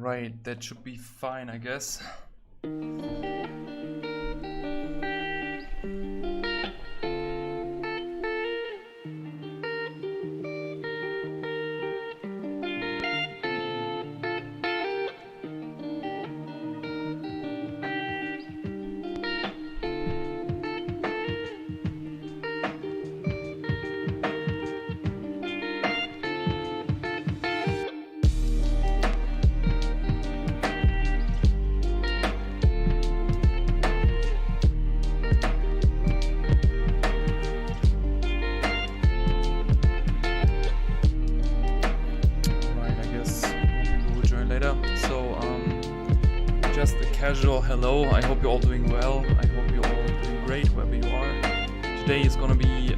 Right, that should be fine, I guess. Casual hello, I hope you're all doing well. I hope you're all doing great wherever you are. Today is gonna be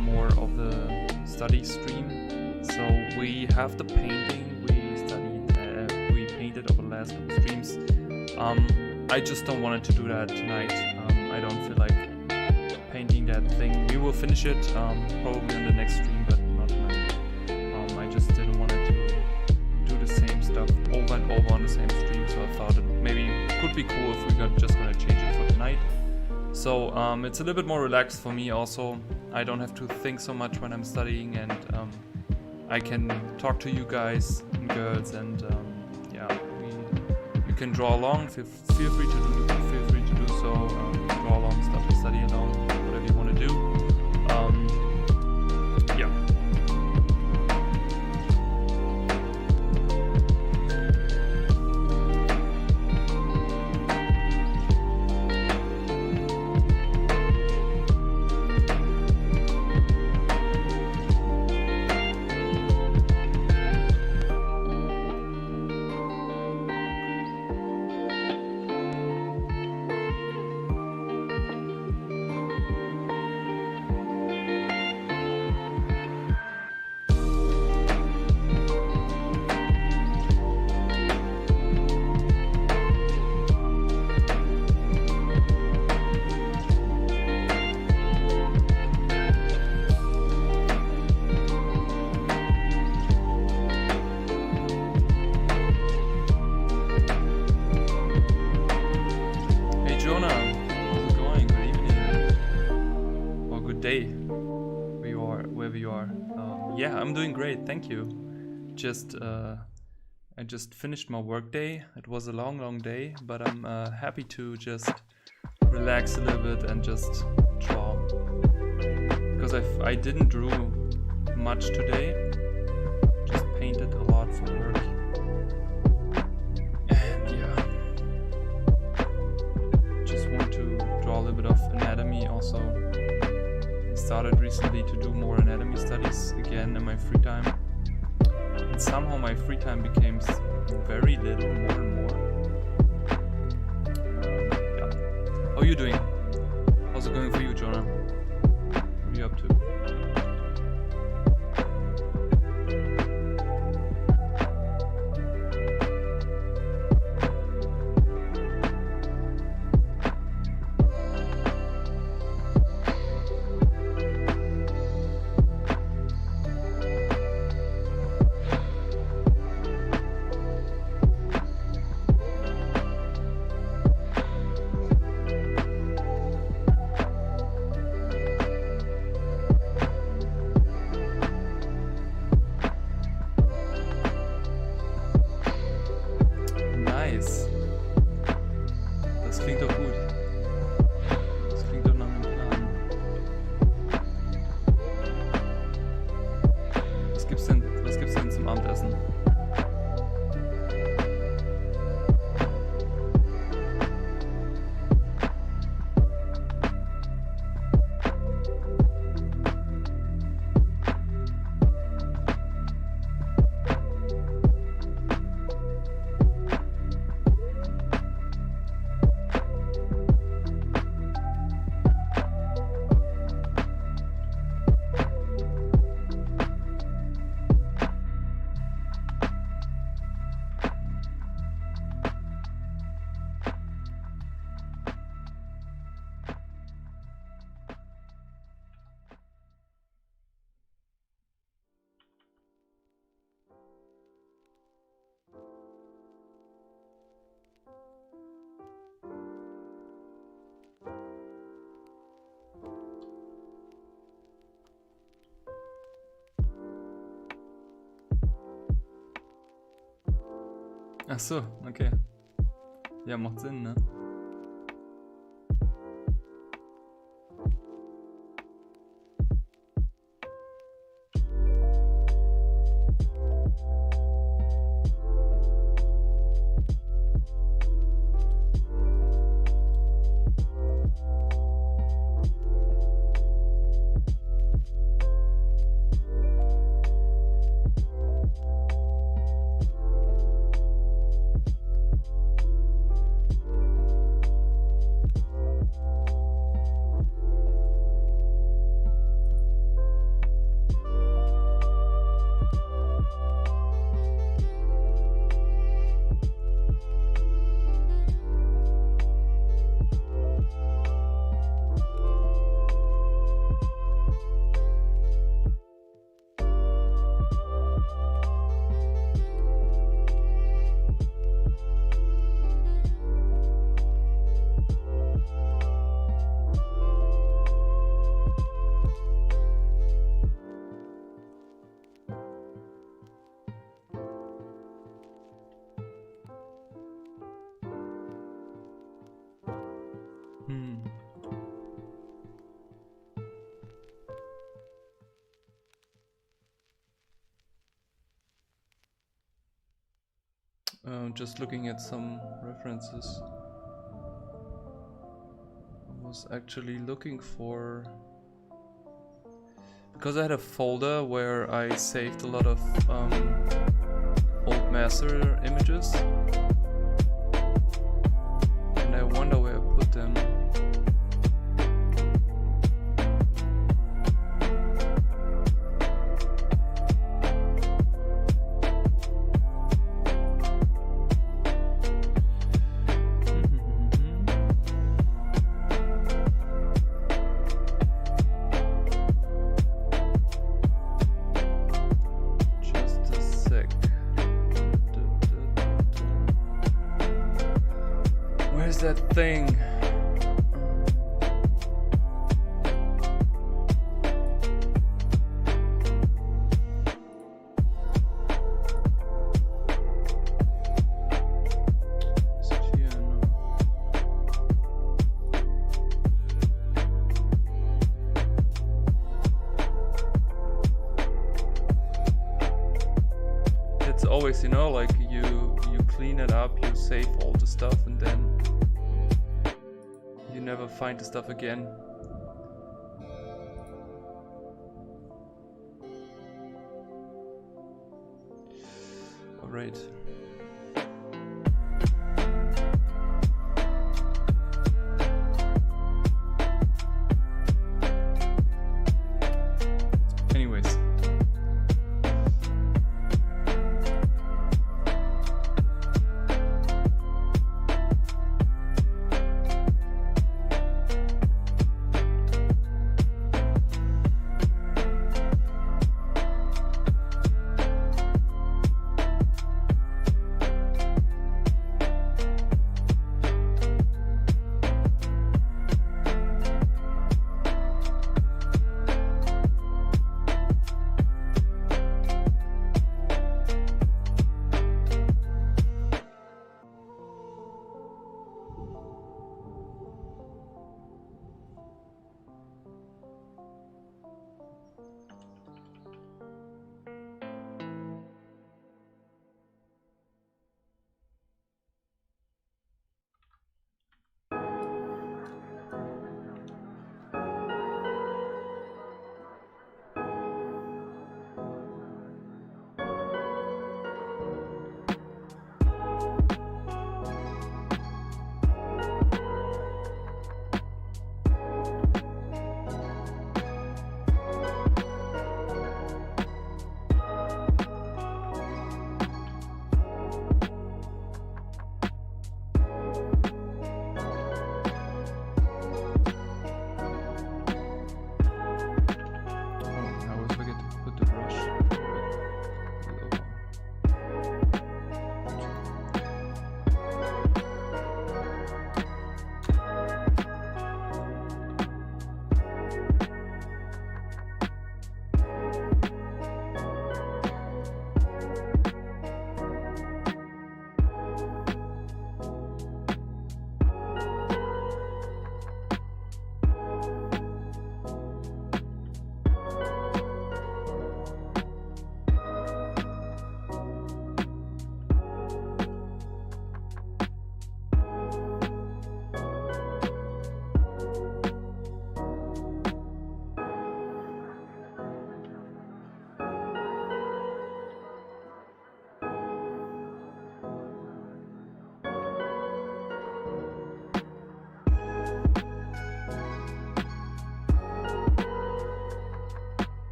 more of the study stream. So we have the painting we painted over the last couple streams. I just don't want to do that tonight. I don't feel like painting that thing. We will finish it probably in the next stream, but not tonight. I just didn't want to do the same stuff over and over on the same stream, so I thought it maybe could be cool if we got just gonna change it for tonight. So it's a little bit more relaxed for me also. I don't have to think so much when I'm studying, and I can talk to you guys and girls, and yeah, you can draw along. Feel free to do so. Draw along stuff, study along, whatever you want to do. Yeah. Yeah, I'm doing great, thank you. I just finished my work day. It was a long day, but I'm happy to just relax a little bit and just draw. Because I didn't draw much today, just painted a lot for work. And yeah, just want to draw a little bit of anatomy also. Started recently to do more anatomy studies again in my free time, and somehow my free time became very little, more and more. Yeah. How are you doing? How's it going for you, Jonah? What are you up to? Ach so, okay. Ja, macht Sinn, ne? Just looking at some references. I was actually looking for, because I had a folder where I saved a lot of old master images, and I wonder where I put them. That thing. Is it here? No. It's always, you know, like you clean it up, you save all the stuff, and then you never find the stuff again. All right. Anyways.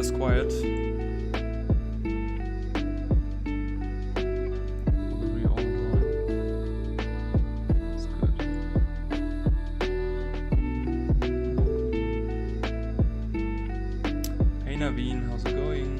is quiet. Probably all drawing. That's good. Hey Naveen, how's it going?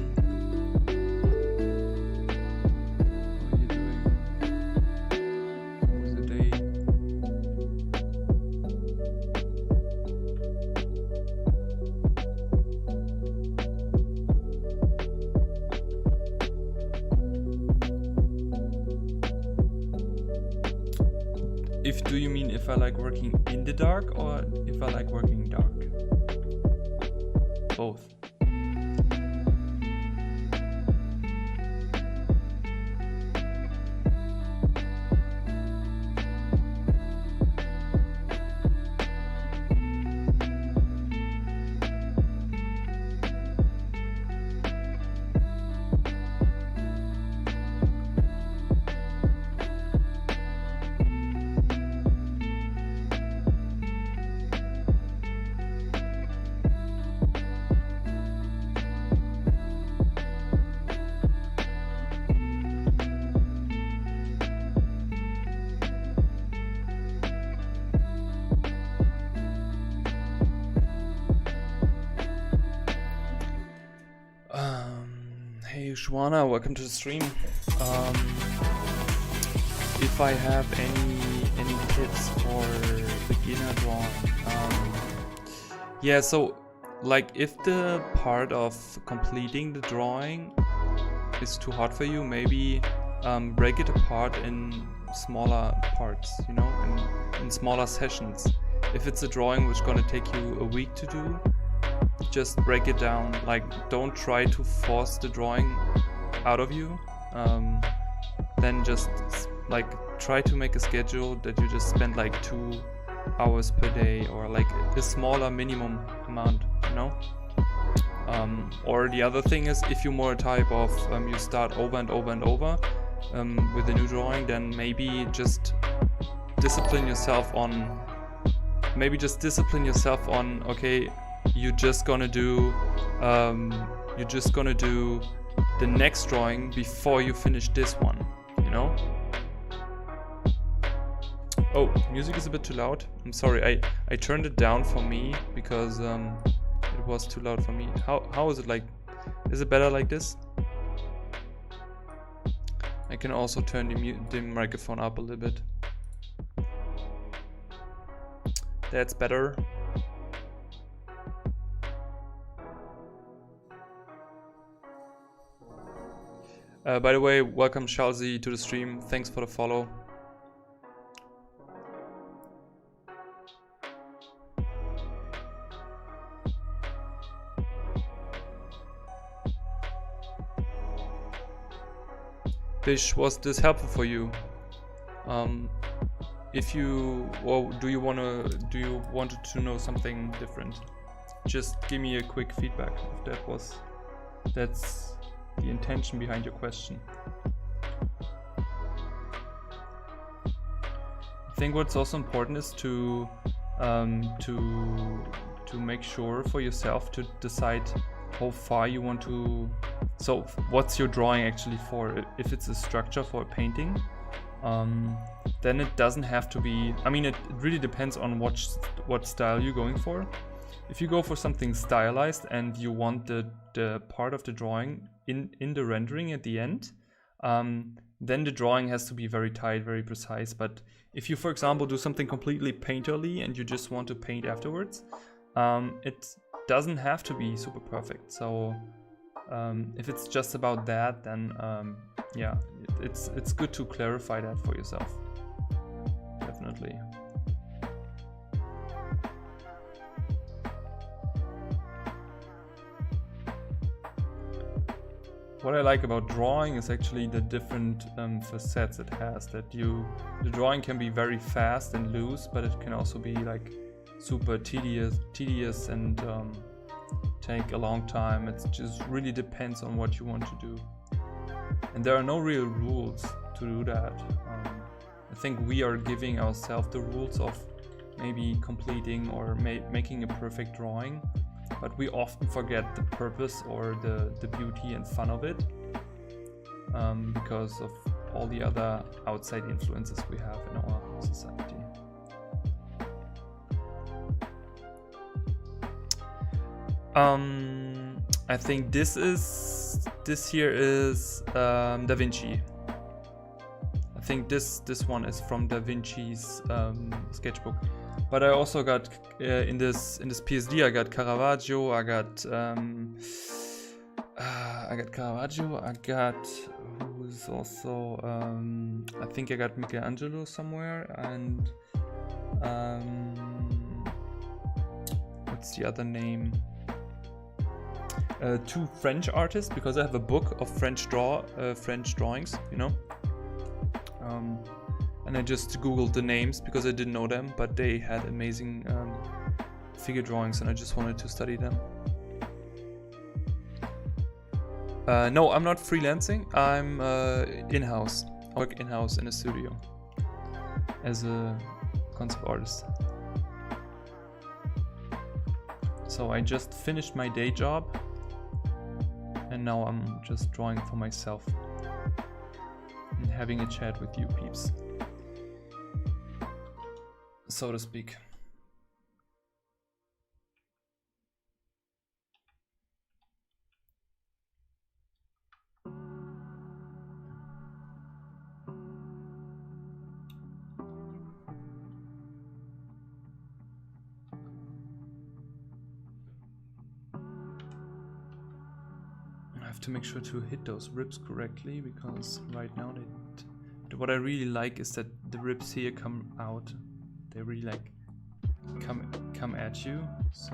Do you mean if I like working in the dark or if I like working dark? Both. Hey Shwana, welcome to the stream. If I have any tips for beginner drawing, yeah, so like if the part of completing the drawing is too hard for you, maybe break it apart in smaller parts, you know, in smaller sessions. If it's a drawing which is gonna take you a week to do, just break it down. Like, don't try to force the drawing out of you. Then just like try to make a schedule that you just spend like 2 hours per day, or like a smaller minimum amount, you know. Or the other thing is, if you're more a type of you start over and over and over with a new drawing, then maybe just discipline yourself on okay, you're just gonna do the next drawing before you finish this one, you know. Oh, music is a bit too loud. I'm sorry, I turned it down for me because it was too loud for me. How is it like? Is it better like this? I can also turn the microphone up a little bit. That's better. By the way, welcome Shalzi to the stream. Thanks for the follow. Bish, was this helpful for you? If you, or do you wanted to know something different? Just give me a quick feedback if that's the intention behind your question. I think what's also important is to make sure for yourself to decide how far you want to. So what's your drawing actually for? If it's a structure for a painting, then it doesn't have to be. I mean, it really depends on what style you're going for. If you go for something stylized and you want the part of the drawing in the rendering at the end, then the drawing has to be very tight, very precise. But if you, for example, do something completely painterly and you just want to paint afterwards, it doesn't have to be super perfect. So if it's just about that, then yeah, it's good to clarify that for yourself. Definitely. What I like about drawing is actually the different facets it has. That the drawing can be very fast and loose, but it can also be like super tedious and take a long time. It just really depends on what you want to do, and there are no real rules to do that. I think we are giving ourselves the rules of maybe completing or making a perfect drawing, but we often forget the purpose or the beauty and fun of it because of all the other outside influences we have in our society. I think this here is Da Vinci. I think this one is from Da Vinci's sketchbook. But I also got in this PSD I got Caravaggio, I got Caravaggio, I got who's also I think I got Michelangelo somewhere, and what's the other name? 2 French artists, because I have a book of French drawings, you know. And I just googled the names because I didn't know them, but they had amazing figure drawings, and I just wanted to study them. No, I'm not freelancing. I'm in-house. I work in-house in a studio as a concept artist. So I just finished my day job, and now I'm just drawing for myself and having a chat with you peeps, so to speak. I have to make sure to hit those ribs correctly, because right now what I really like is that the ribs here come out. They really like come at you, so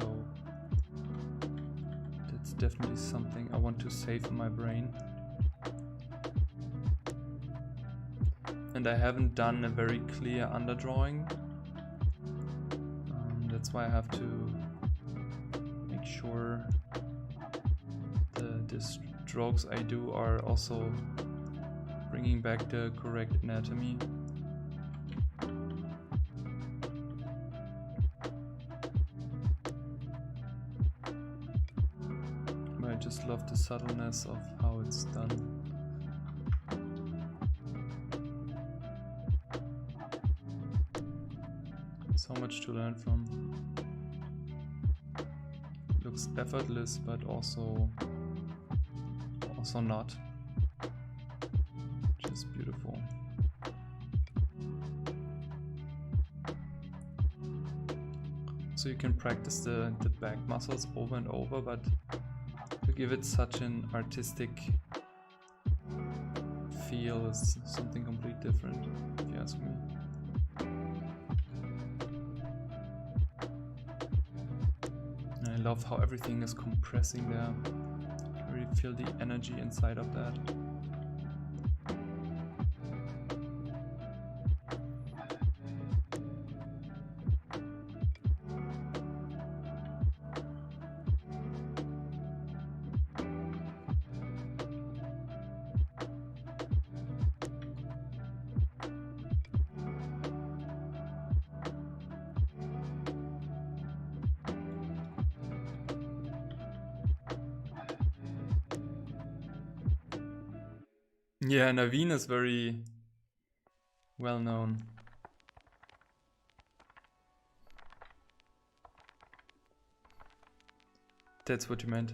that's definitely something I want to save in my brain. And I haven't done a very clear underdrawing. That's why I have to make sure the strokes I do are also bringing back the correct anatomy. But I just love the subtleness of how it's done. So much to learn from. Looks effortless, but also not. Just beautiful. So you can practice the back muscles over and over, but to give it such an artistic feel is something completely different, if you ask me. And I love how everything is compressing there. I really feel the energy inside of that. Yeah, Naveen is very well known. That's what you meant.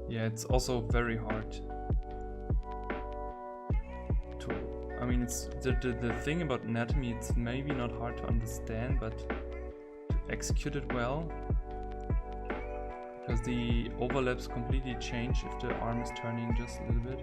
Yeah, it's also very hard to, mean, it's the thing about anatomy, it's maybe not hard to understand, but to execute it well, because the overlaps completely change if the arm is turning just a little bit.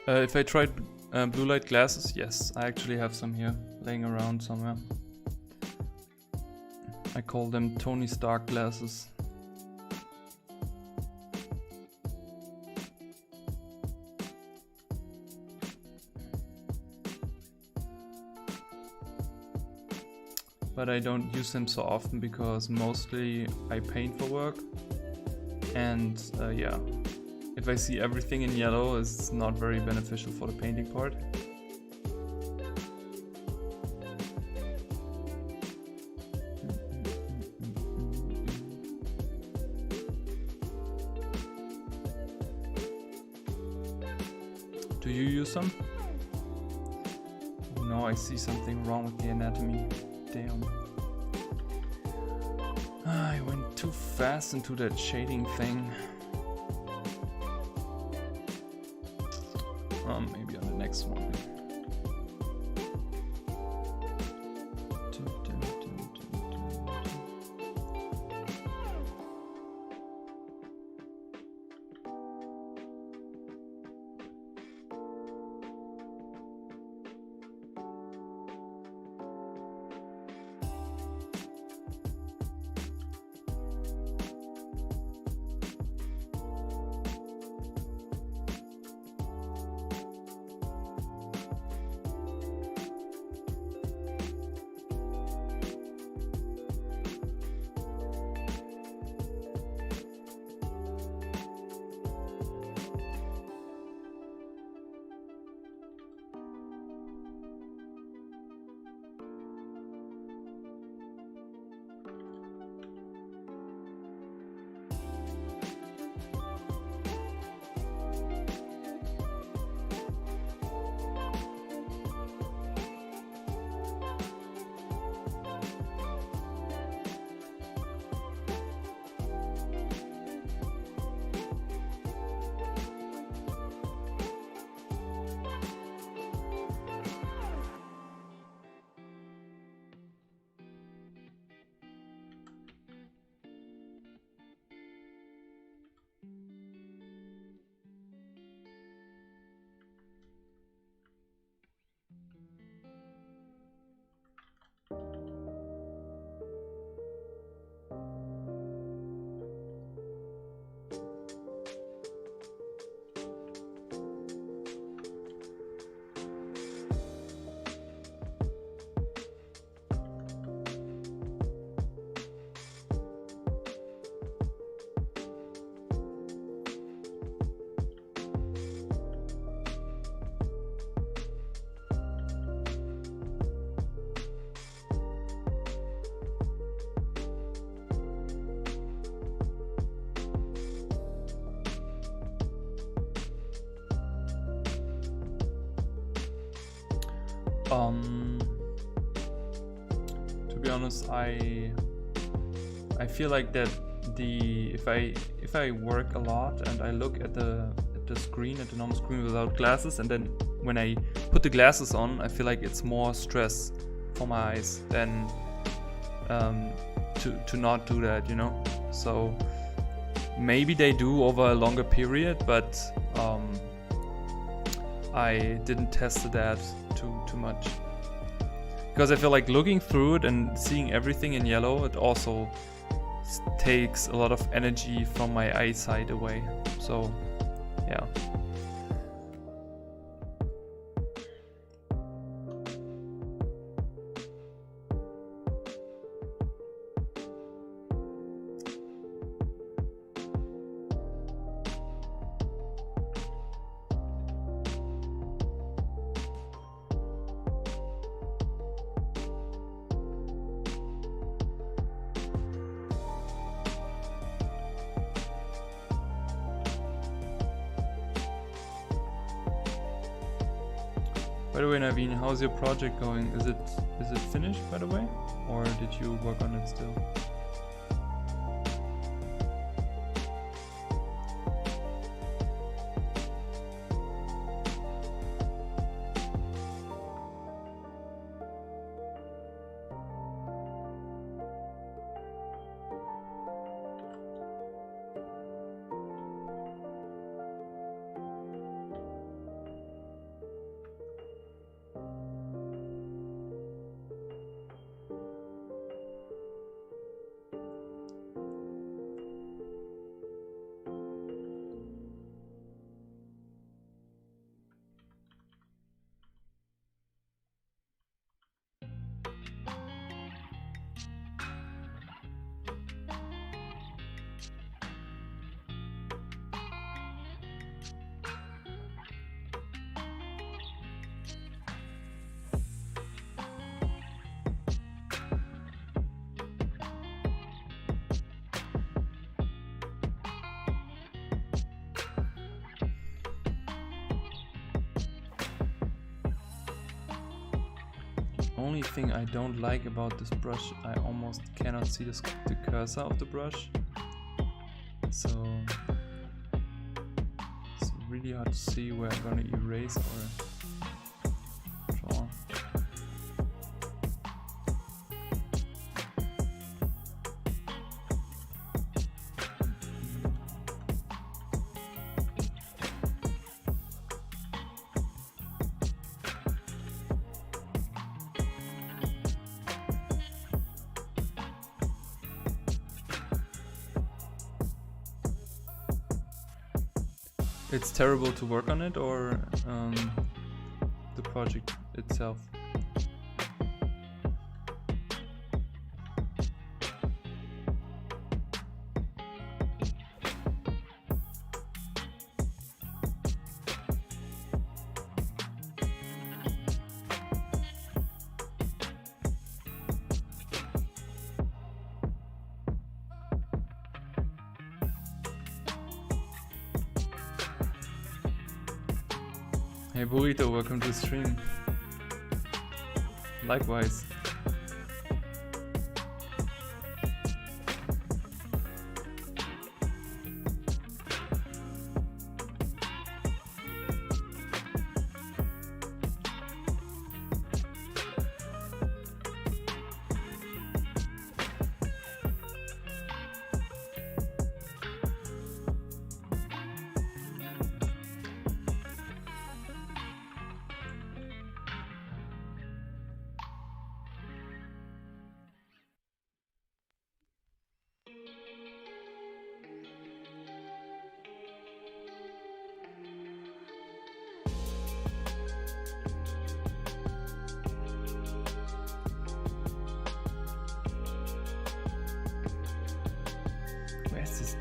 If I tried blue light glasses, yes, I actually have some here laying around somewhere. I call them Tony Stark glasses. But I don't use them so often because mostly I paint for work. And yeah, if I see everything in yellow, it's not very beneficial for the painting part. Do you use them? Oh no, I see something wrong with the anatomy. Damn. I went too fast into that shading thing. Maybe on the next one. To be honest, I feel like that if I work a lot and I look at the screen, at the normal screen without glasses, and then when I put the glasses on, I feel like it's more stress for my eyes than to not do that, you know. So maybe they do over a longer period, but I didn't test that too much, because I feel like looking through it and seeing everything in yellow, it also takes a lot of energy from my eyesight away. So yeah. By the way, Naveen, how's your project going? Is it finished, by the way, or did you work on it still? Only thing I don't like about this brush, I almost cannot see the cursor of the brush. So it's really hard to see where I'm gonna erase or draw. It's terrible to work on it, or the project itself? Hey Burrito, welcome to the stream. Likewise.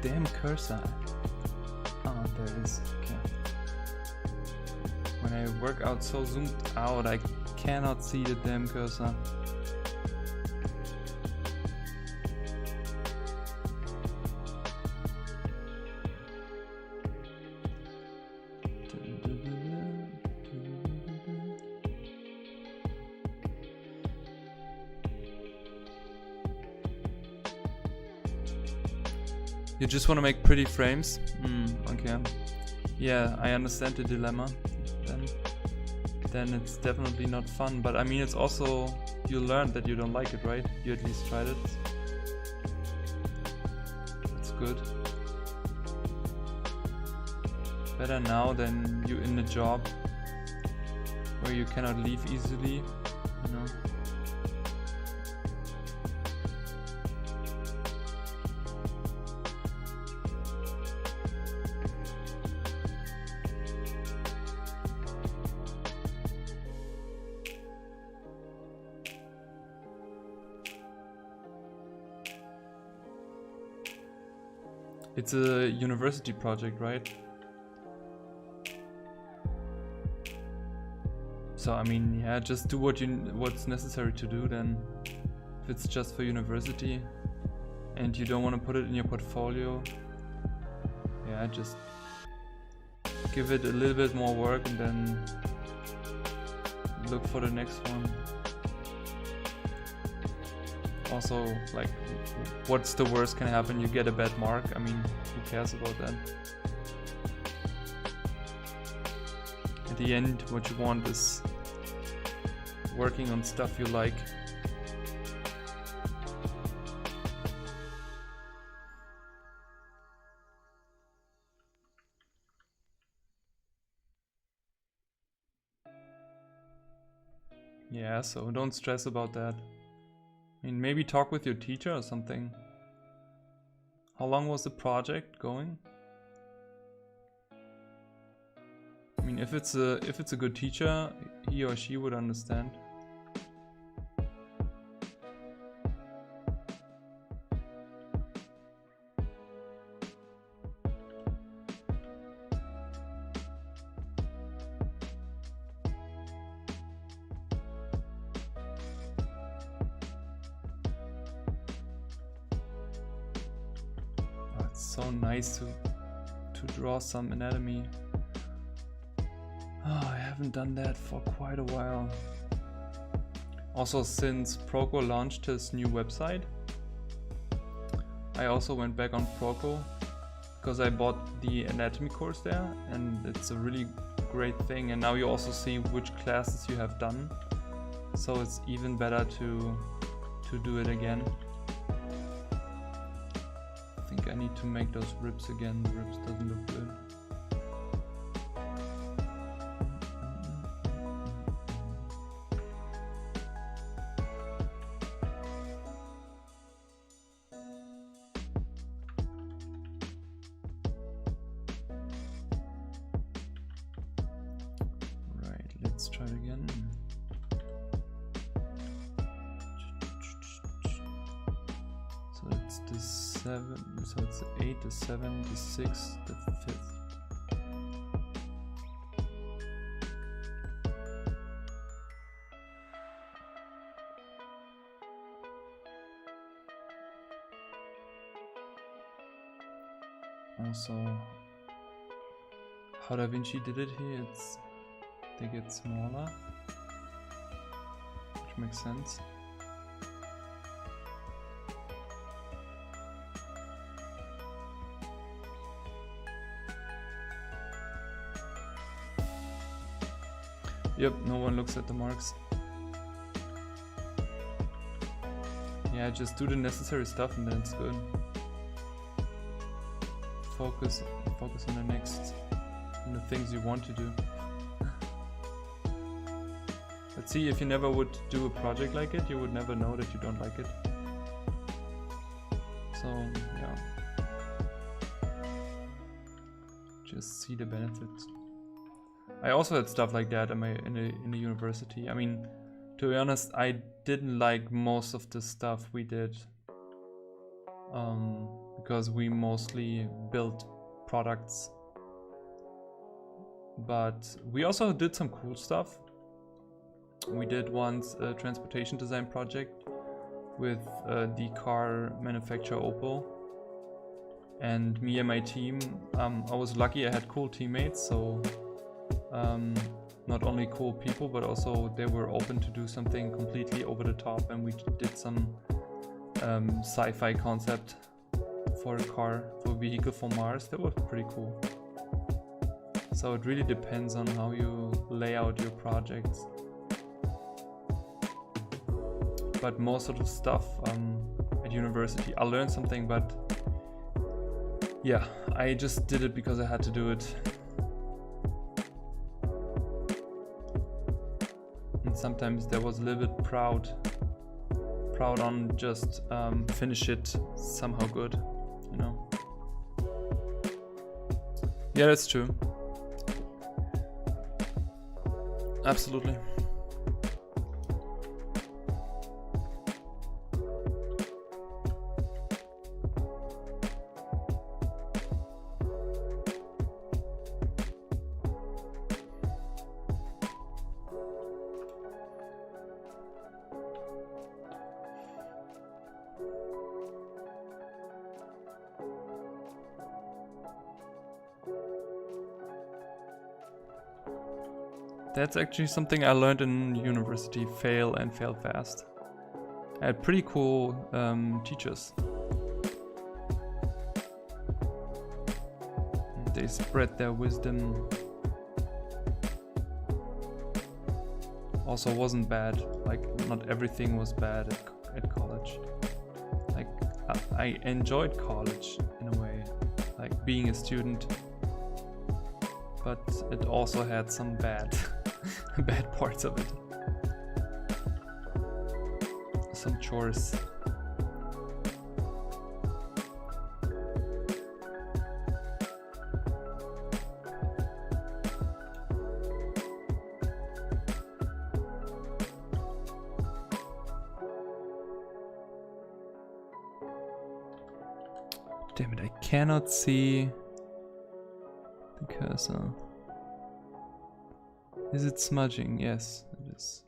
Damn cursor. Oh, there it is. Okay. When I work out so zoomed out, I cannot see the damn cursor. You just want to make pretty frames? Okay. Yeah, I understand the dilemma. Then it's definitely not fun. But I mean, it's also, you learned that you don't like it, right? You at least tried it. That's good. Better now than you in a job where you cannot leave easily, you know? It's a university project, right? So I mean, yeah, just do what's necessary to do then. If it's just for university and you don't want to put it in your portfolio, yeah, just give it a little bit more work and then look for the next one. Also, like, what's the worst can happen? You get a bad mark. I mean, who cares about that? At the end, what you want is working on stuff you like. Yeah, so don't stress about that. I mean, maybe talk with your teacher or something. How long was the project going? I mean, if it's a good teacher, he or she would understand. So nice to draw some anatomy. Oh, I haven't done that for quite a while. Also, since Proco launched his new website, I also went back on Proco because I bought the anatomy course there, and it's a really great thing. And now you also see which classes you have done, so it's even better to do it again. I think I need to make those ribs again. The ribs doesn't look good. Right, let's try it again. So it's the 7, so it's the 8, the 7, the 6, the 5th. Also, how Da Vinci did it here, they get smaller, which makes sense. Yep, no one looks at the marks. Yeah, just do the necessary stuff and then it's good. Focus on the next, on the things you want to do. Let's see, if you never would do a project like it, you would never know that you don't like it. So yeah, just see the benefits. I also had stuff like that in the university. I mean, to be honest, I didn't like most of the stuff we did. Because we mostly built products, but we also did some cool stuff. We did once a transportation design project with the car manufacturer Opel, and me and my team, I was lucky I had cool teammates, so not only cool people, but also they were open to do something completely over the top, and we did some sci-fi concept for a car, for a vehicle for Mars. That was pretty cool. So it really depends on how you lay out your projects. But most of the stuff at university, I learned something, but yeah, I just did it because I had to do it. And sometimes there was a little bit proud on just finish it somehow good, you know. Yeah, that's true. Absolutely. That's actually something I learned in university, fail and fail fast. I had pretty cool teachers. They spread their wisdom. Also wasn't bad, like not everything was bad at college. Like I enjoyed college in a way, like being a student, but it also had some bad parts of it. Some chores. Damn it, I cannot see the cursor. Is it smudging? Yes, it is.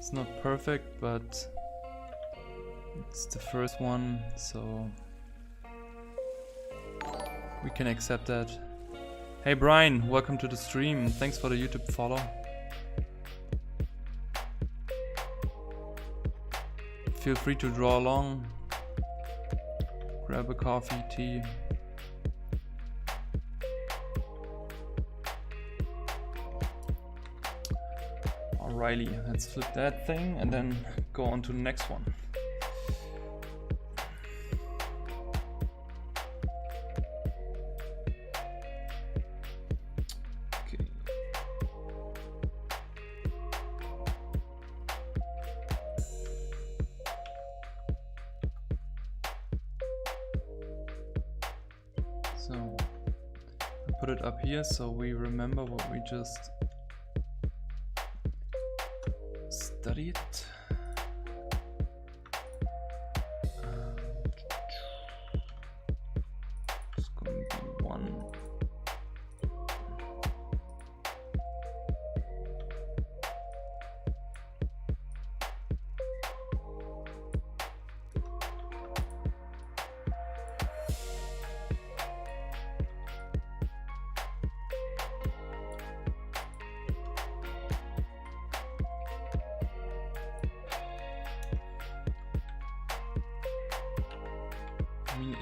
It's not perfect, but it's the first one, so we can accept that. Hey Brian, welcome to the stream. Thanks for the YouTube follow. Feel free to draw along. Grab a coffee, tea. Alrighty, let's flip that thing and then go on to the next one. Okay. So I put it up here so we remember what we just studied. It's going to be one.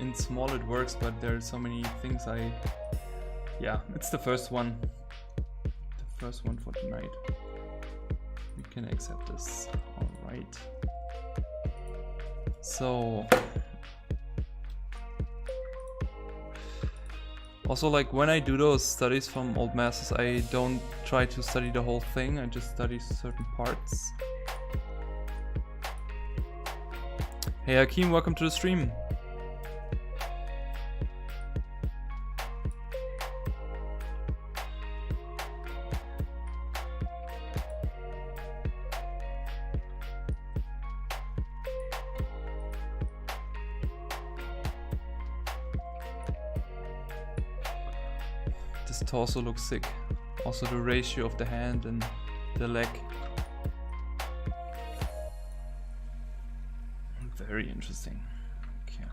In small it works, but there are so many things yeah, it's the first one. The first one for tonight. We can accept this. Alright. So also, like, when I do those studies from old masters, I don't try to study the whole thing, I just study certain parts. Hey Hakeem, welcome to the stream. This torso looks sick. Also the ratio of the hand and the leg. Very interesting. Okay.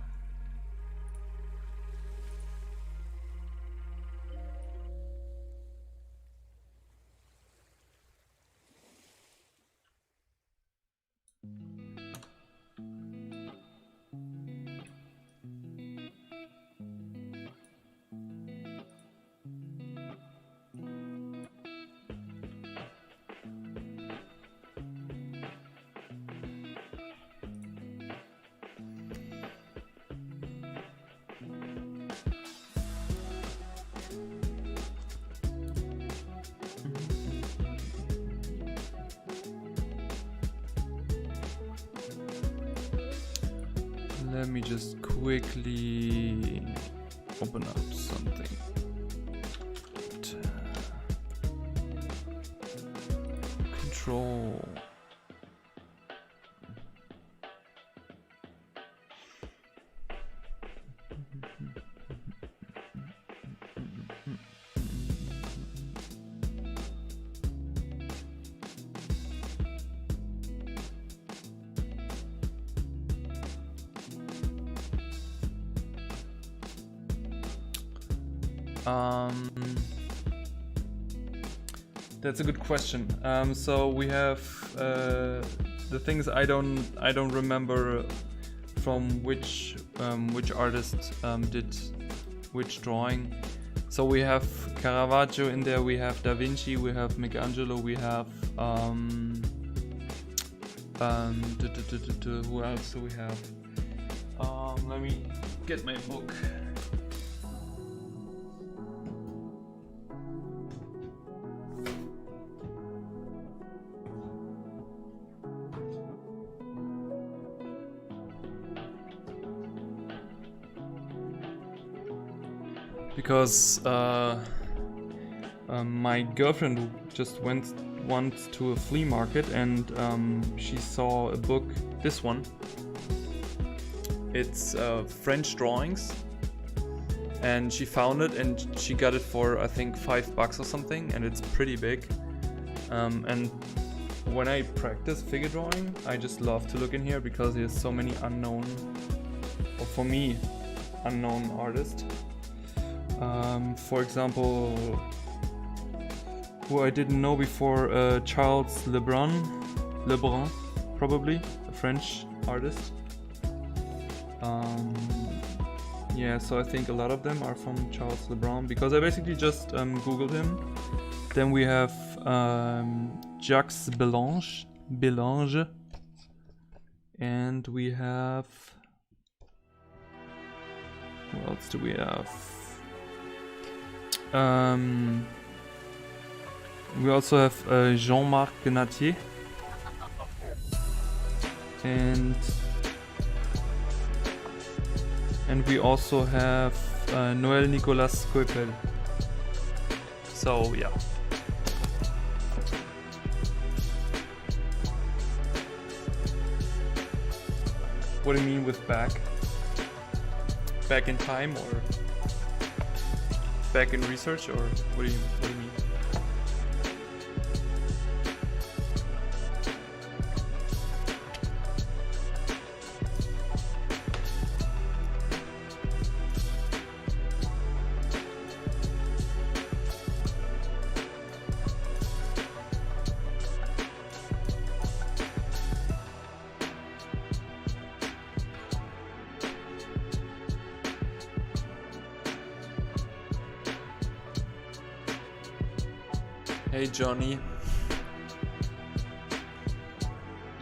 Let me just quickly open up something. Control. That's a good question. So we have the things I don't remember from which artist did which drawing. So we have Caravaggio in there, we have Da Vinci, we have Michelangelo, we have who else do we have? Let me get my book. Because my girlfriend just went once to a flea market and she saw a book, this one. It's French drawings, and she found it and she got it for I think $5 or something, and it's pretty big. And when I practice figure drawing, I just love to look in here because there's so many unknown, or for me, unknown artists. For example, who I didn't know before, Charles Lebrun, probably, a French artist. Yeah, so I think a lot of them are from Charles Lebrun because I basically just googled him. Then we have Jacques Belange, and we have, who else do we have? We also have Jean-Marc Genatier, and we also have Noël Nicolas Coipel. So yeah. What do you mean with back? Back in time or back in research, or what do you mean? Hey Johnny,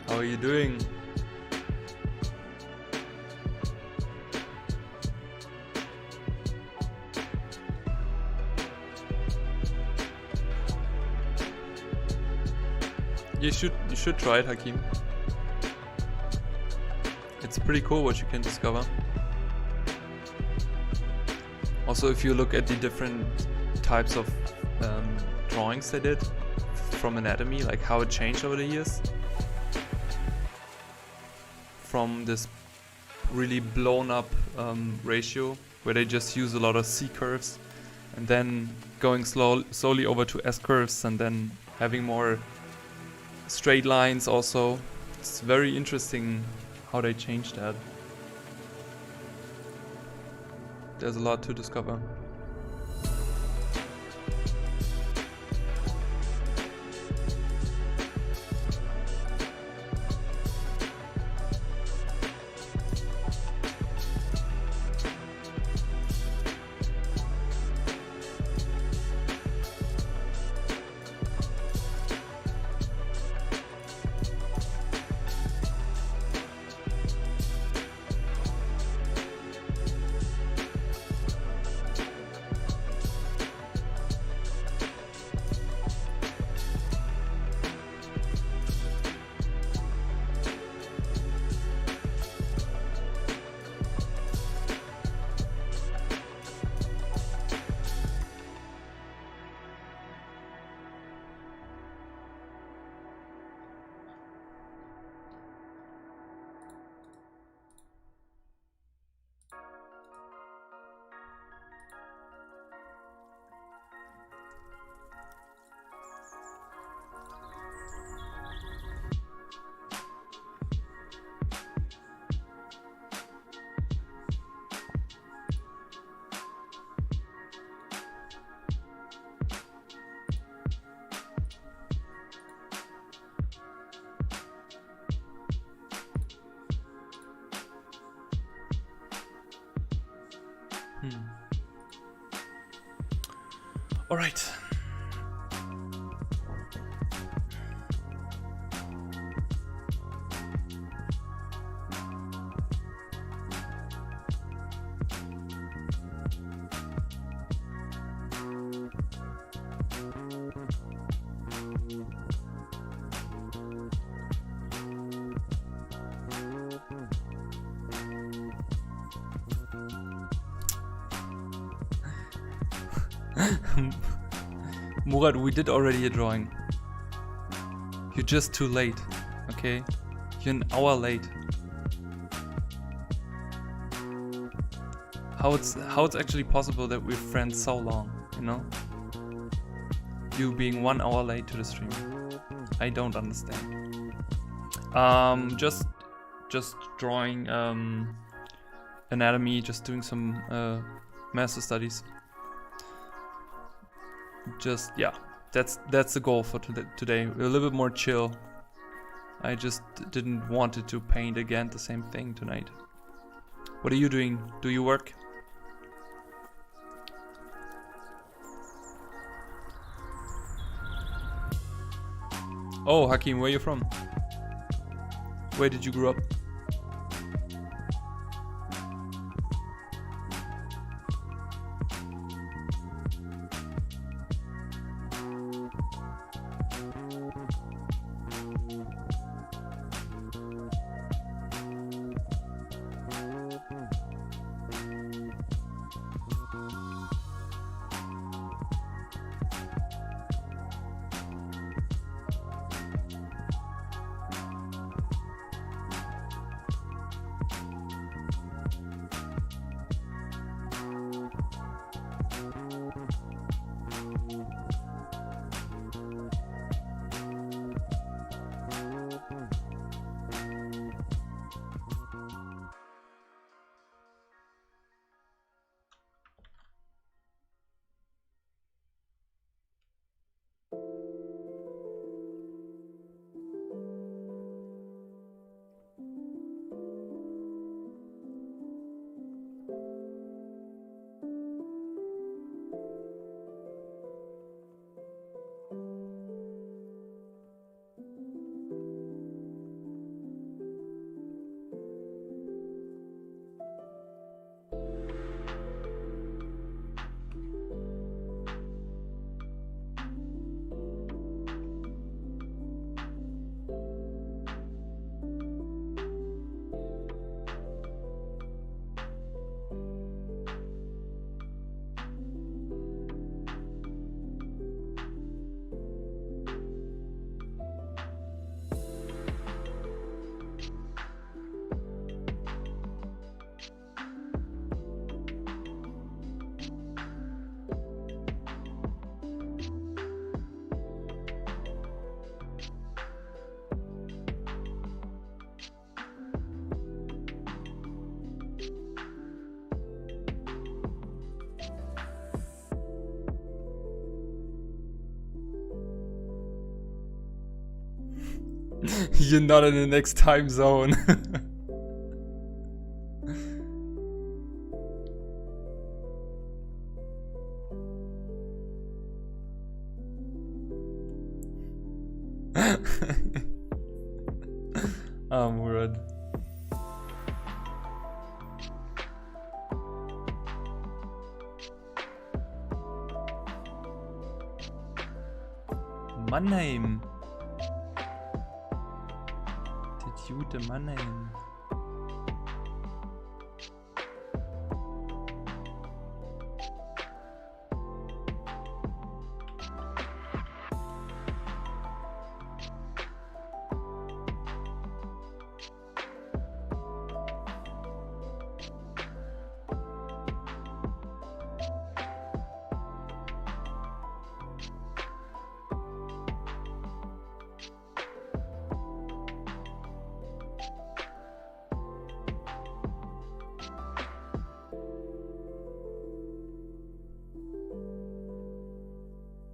how are you doing? You should try it, Hakim. It's pretty cool what you can discover. Also, if you look at the different types of drawings they did from anatomy, like how it changed over the years, from this really blown up ratio where they just use a lot of C curves and then going slowly over to S curves and then having more straight lines also. It's very interesting how they changed that. There's a lot to discover. All right. Murat, we did already a drawing. You're just too late, okay? You're an hour late. How it's actually possible that we're friends so long, you know? You being 1 hour late to the stream. I don't understand. Just drawing anatomy, just doing some master studies. Just, yeah, that's the goal for today. A little bit more chill. I just didn't want it to paint again the same thing tonight. What are you doing? Do you work? Oh, Hakim, where are you from? Where did you grow up? You're not in the next time zone. Murad. Mannheim. Gute Mannheim.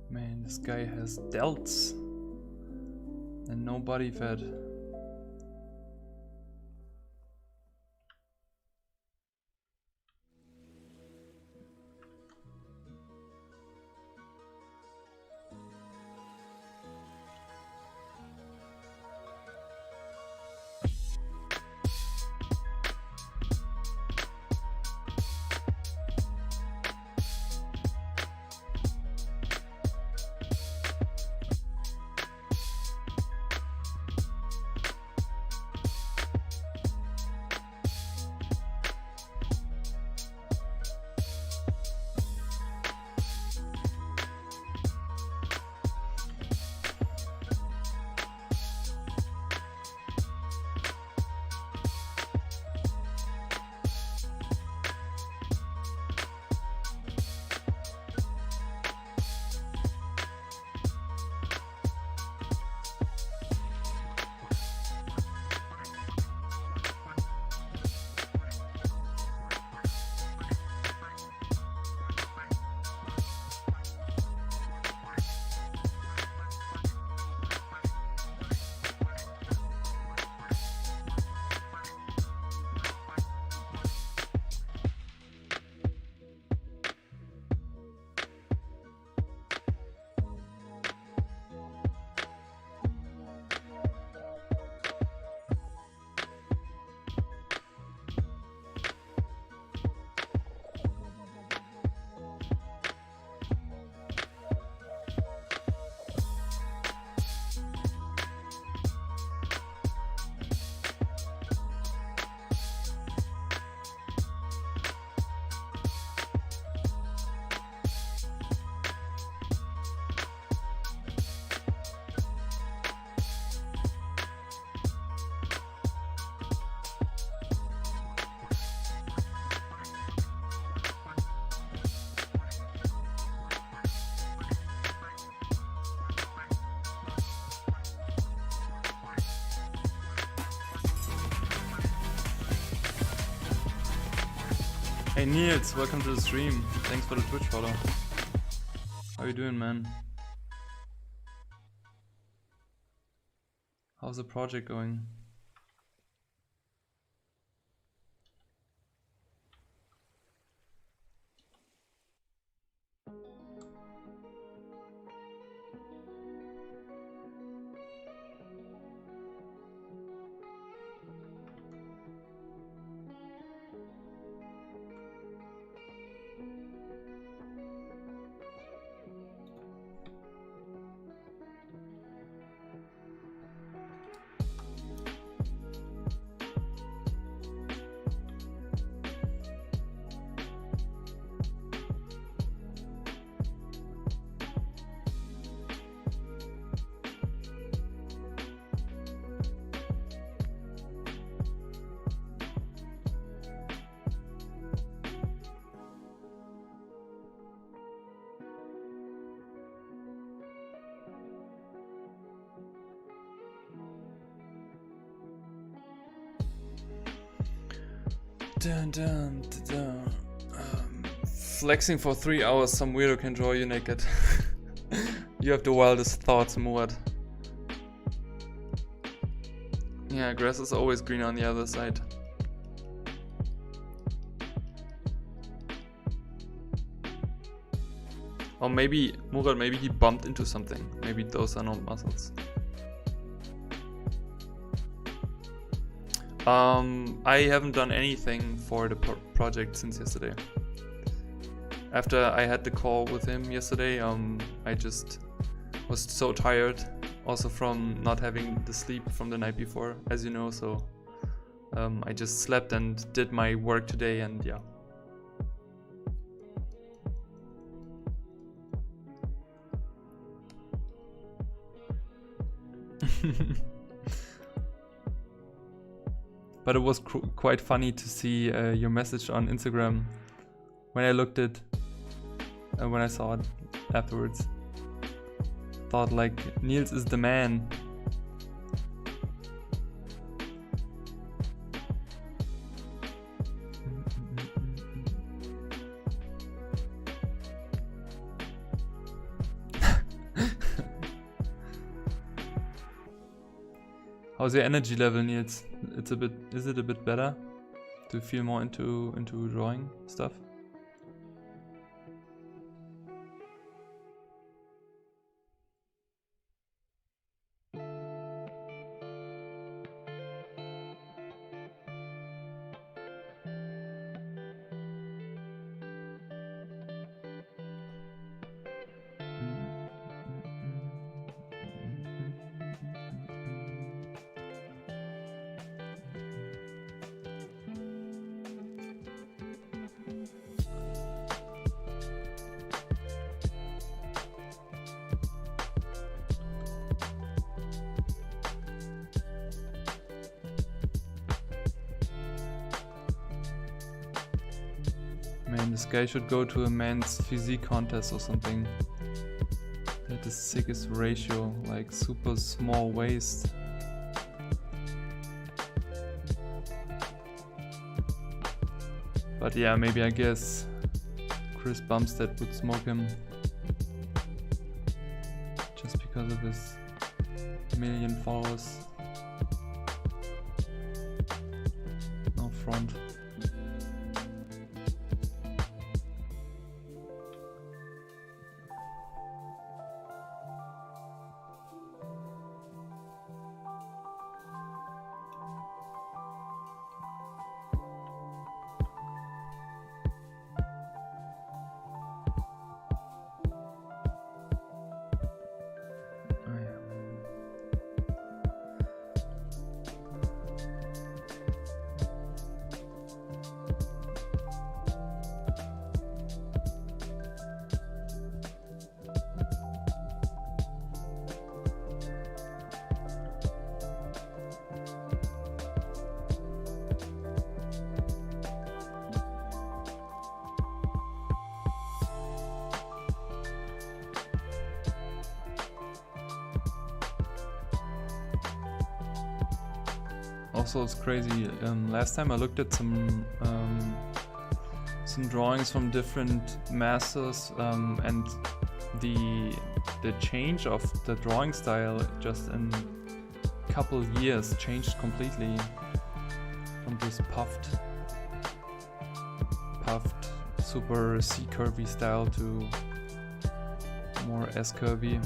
Man, this guy has delts and no body fat. Hey Niels, welcome to the stream. Thanks for the Twitch follow. How you doing, man? How's the project going? Dun, dun, dun, dun. Flexing for 3 hours, some weirdo can draw you naked. You have the wildest thoughts, Muad. Yeah, grass is always green on the other side. Or maybe, Murat, maybe he bumped into something. Maybe those are not muscles. I haven't done anything for the project since yesterday. After I had the call with him yesterday, I just was so tired, also from not having the sleep from the night before, as you know, so I just slept and did my work today, and yeah. But it was quite funny to see your message on Instagram when I looked it, when I saw it afterwards. Thought like, Niels is the man. How's your energy level, Niels? Is it a bit better? Do you feel more into drawing stuff? Man, this guy should go to a man's physique contest or something. He had the sickest ratio, like super small waist. But yeah, maybe I guess Chris Bumstead would smoke him just because of his 1 million followers. No front. Also, it's crazy. Last time I looked at some some drawings from different masters, and the change of the drawing style just in a couple years changed completely from this puffed super C curvy style to more S curvy.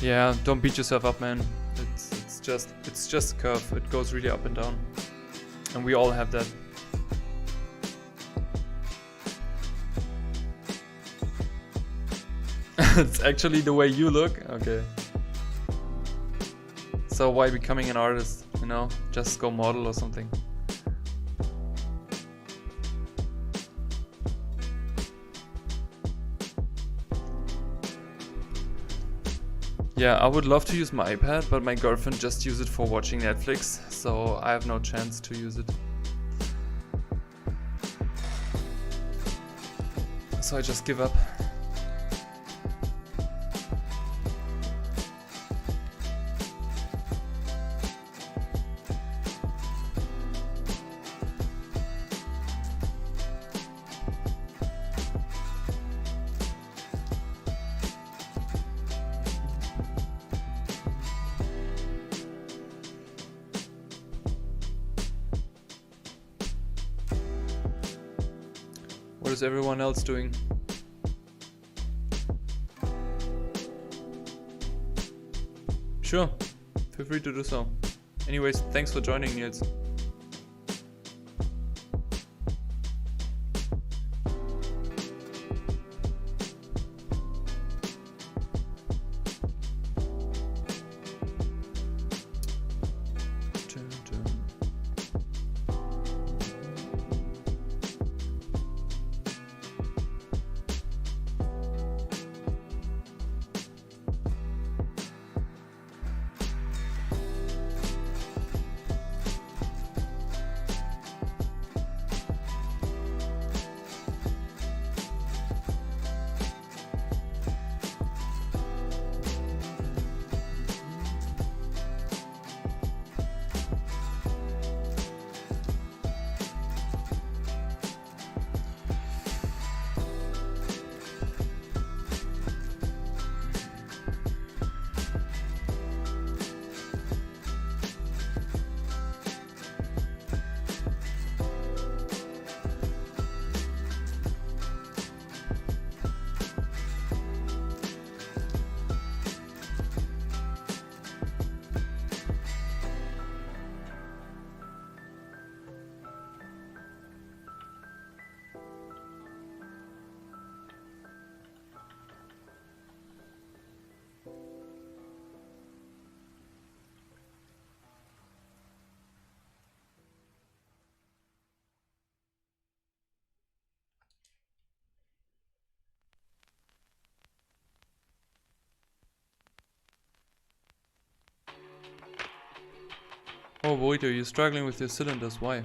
Yeah, don't beat yourself up, man. It's just a curve. It goes really up and down, and we all have that. It's actually the way you look. Okay. So why becoming an artist? You know, just go model or something. Yeah, I would love to use my iPad, but my girlfriend just uses it for watching Netflix, so I have no chance to use it. So I just give up. What is everyone else doing? Sure, feel free to do so. Anyways, thanks for joining, Niels. Oh, Burrito, you're struggling with your cylinders. Why?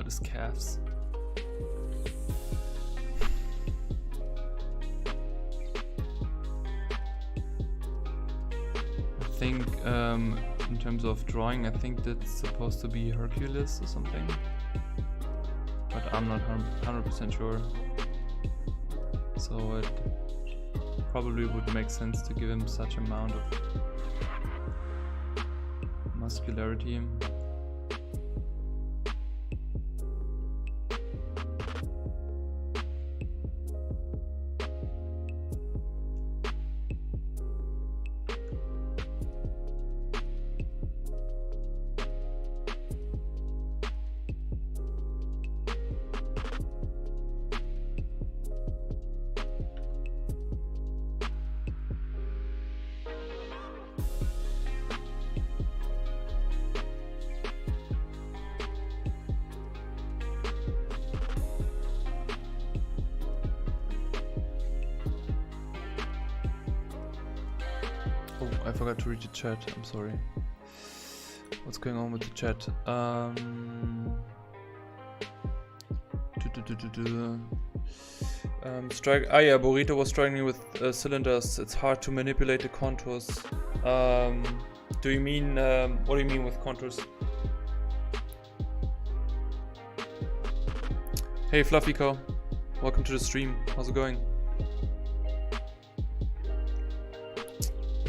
his calves. I think in terms of drawing, I think that's supposed to be Hercules or something, but I'm not 100% sure. So it probably would make sense to give him such amount of muscularity. Oh, I forgot to read the chat, I'm sorry. What's going on with the chat? Yeah, Burrito was struggling with cylinders. It's hard to manipulate the contours. Do you mean, what do you mean with contours? Hey Fluffy Cow, welcome to the stream. How's it going?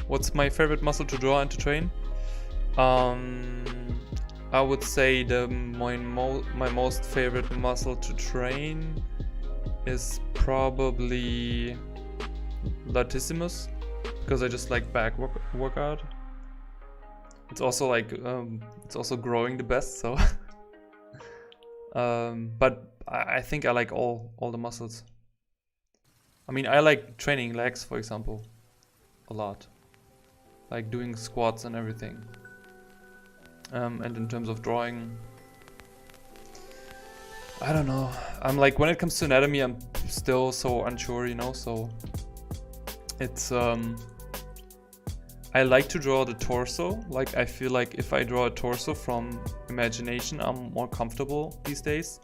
What's my favorite muscle to draw and to train? I would say my most favorite muscle to train is probably latissimus, because I just like back workout. It's also like it's also growing the best, so but I think I like all the muscles. I mean, I like training legs, for example, a lot. Like doing squats and everything. And in terms of drawing, I don't know. I'm like, when it comes to anatomy, I'm still so unsure, you know, so it's I like to draw the torso. Like, I feel like if I draw a torso from imagination, I'm more comfortable these days.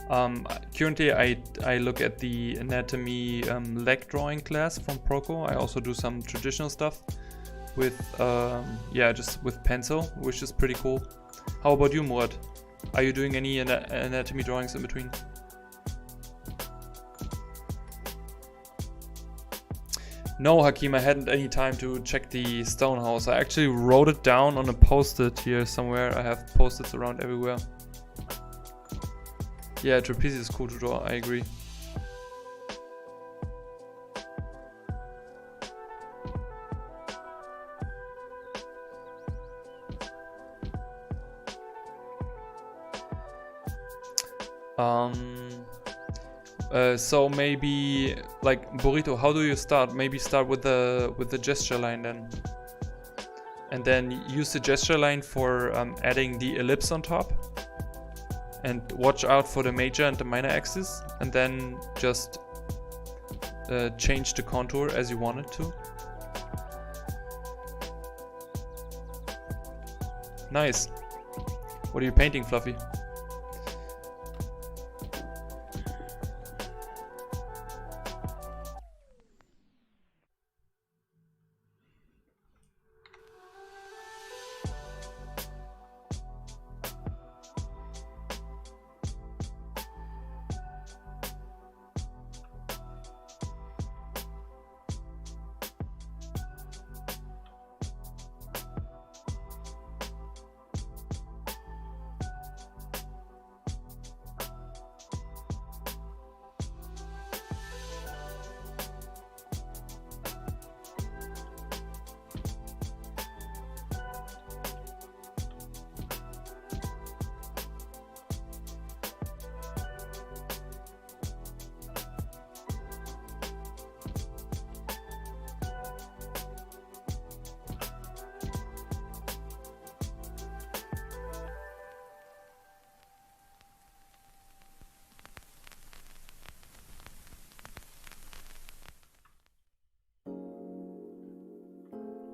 Currently I look at the anatomy leg drawing class from Proco. I also do some traditional stuff with yeah, just with pencil, which is pretty cool. How about you, Murat? Are you doing any anatomy drawings in between? No, Hakim, I hadn't any time to check the stone house. I actually wrote it down on a post-it here somewhere. I have post-its around everywhere. Yeah, trapeze is cool to draw, I agree. So maybe like Burrito, how do you start? Maybe start with the gesture line then, and then use the gesture line for adding the ellipse on top, and watch out for the major and the minor axis, and then just change the contour as you want it to. Nice. What are you painting, Fluffy?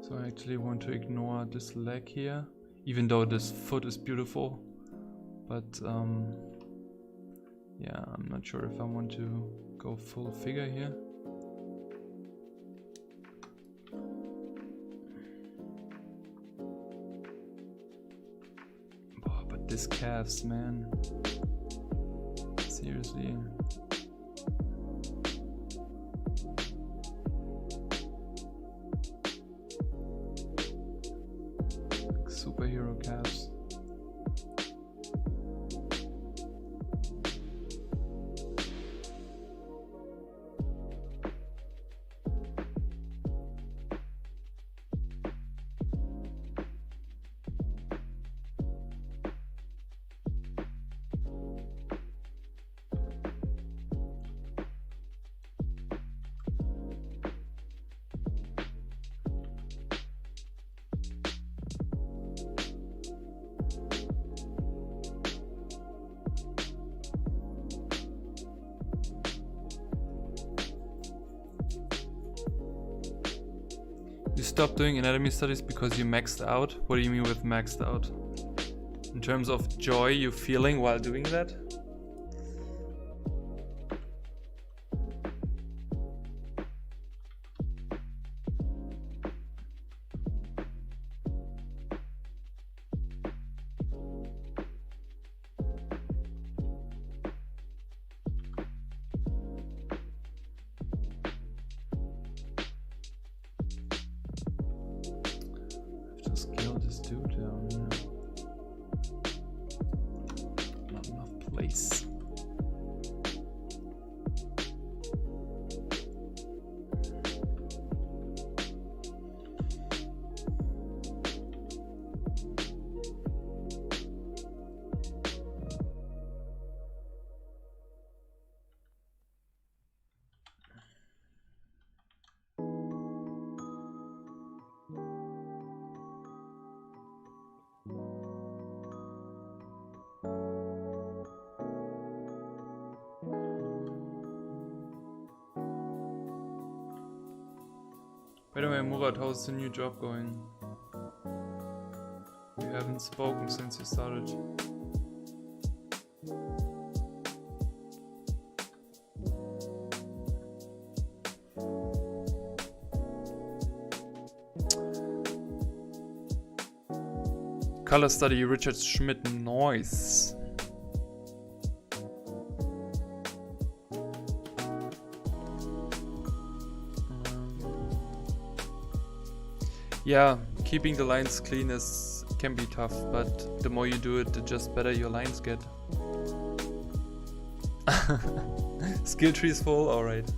So I actually want to ignore this leg here, even though this foot is beautiful, but Yeah, I'm not sure if I want to go full figure here. Oh, but this calves, man. Seriously. Like superhero calves. You stopped doing anatomy studies because you maxed out? What do you mean with maxed out? In terms of joy you're feeling while doing that? Scale this dude down here. Not enough place. By the way, Murat, how's the new job going? We haven't spoken since you started. Color study, Richard Schmidt, noise. Yeah, keeping the lines clean can be tough, but the more you do it, the just better your lines get. Skill tree is full, alright.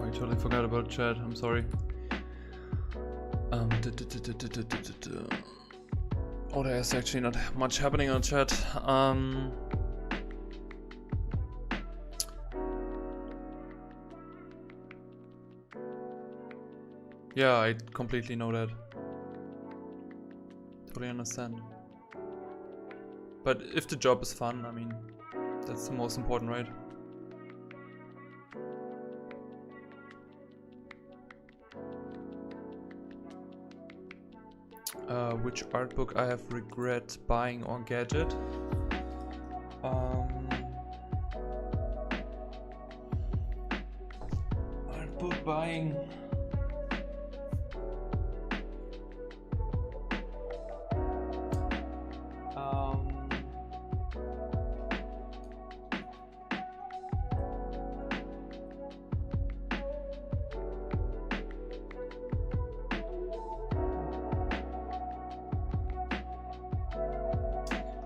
I totally forgot about chat. I'm sorry. Oh, there's actually not much happening on chat. Yeah, I completely know that. Totally understand. But if the job is fun, I mean, that's the most important, right? Which art book I have regret buying or gadget? Art book buying.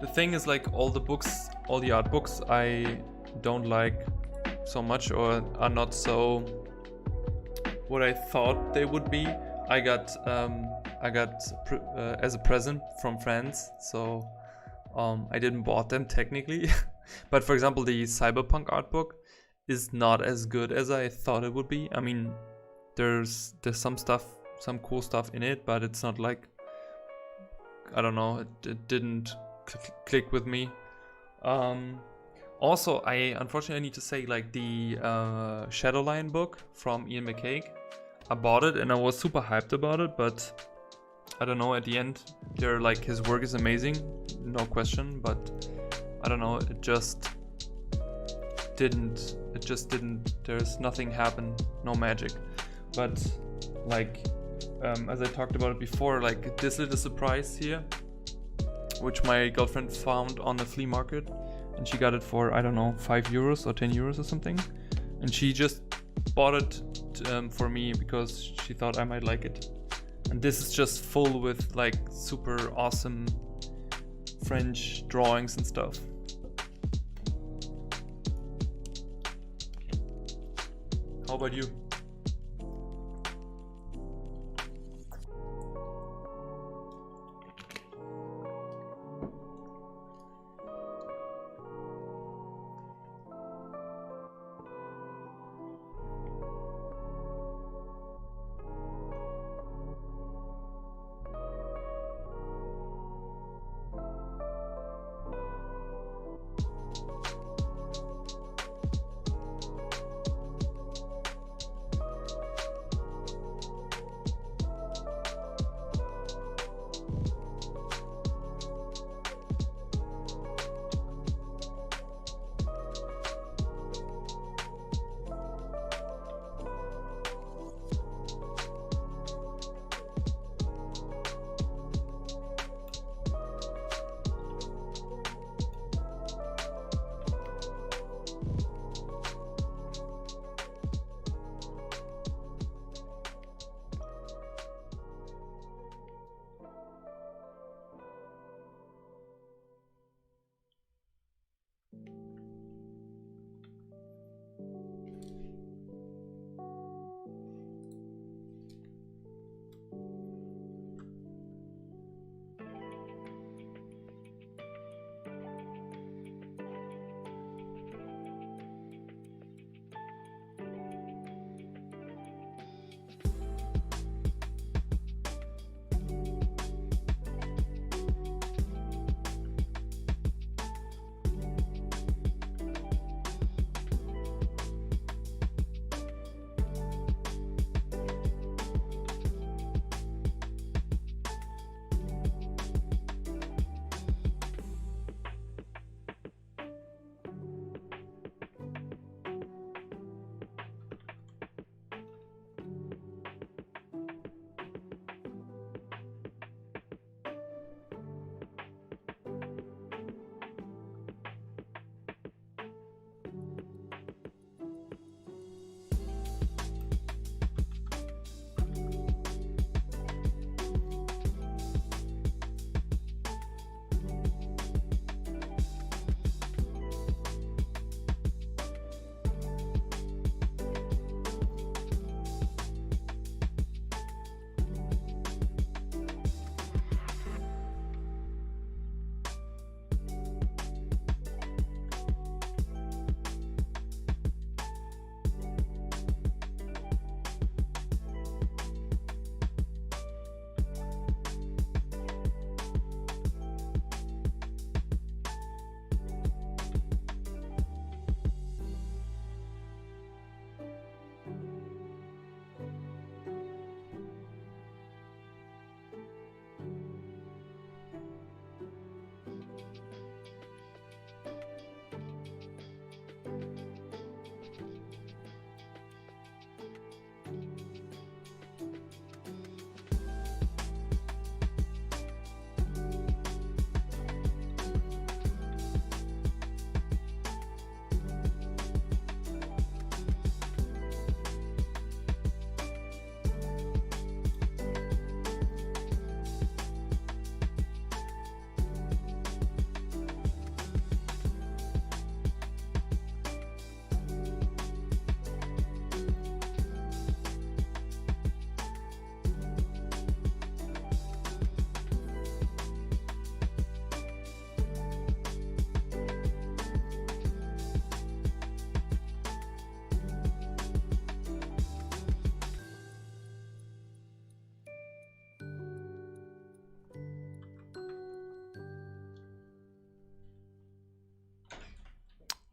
The thing is, like, all the art books I don't like so much, or are not so what I thought they would be. I got as a present from friends, so I didn't bought them technically. But for example, the cyberpunk art book is not as good as I thought it would be. I mean, there's some cool stuff in it, but it's not like, I don't know, it didn't click with me. Also, I unfortunately need to say, like, the Shadowline book from Ian McCaig, I bought it and I was super hyped about it, but I don't know, at the end, his work is amazing, no question, but I don't know, it just didn't, there's nothing happened, no magic. But like, as I talked about it before, like this little surprise here, which my girlfriend found on the flea market, and she got it for, I don't know, 5 euros or 10 euros or something, and she just bought it for me because she thought I might like it. And this is just full with like super awesome French drawings and stuff. How about you?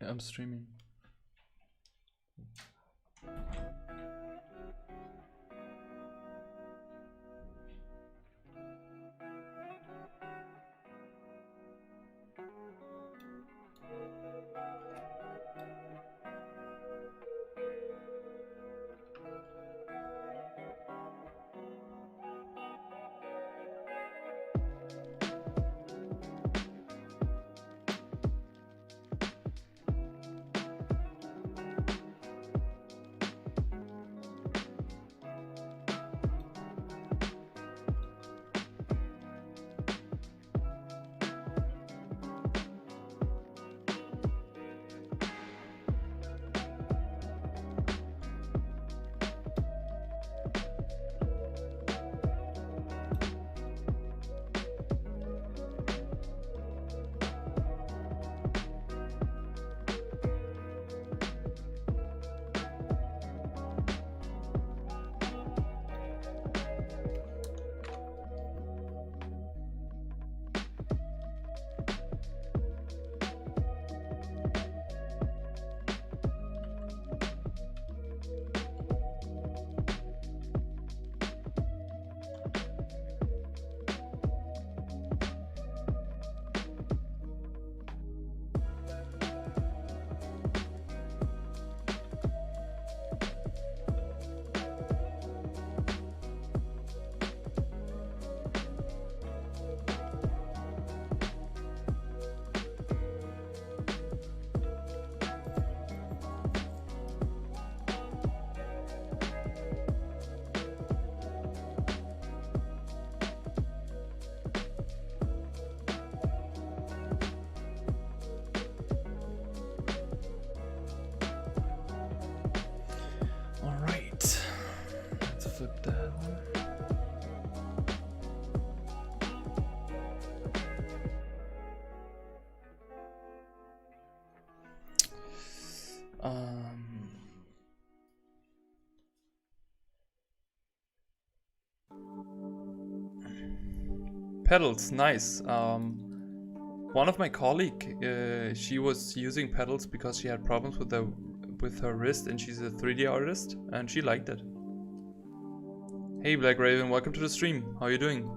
Yeah, I'm streaming. Flip that one. Pedals, nice. One of my colleague, she was using pedals because she had problems with her wrist, and she's a 3D artist, and she liked it. Hey Black Raven, welcome to the stream. How are you doing?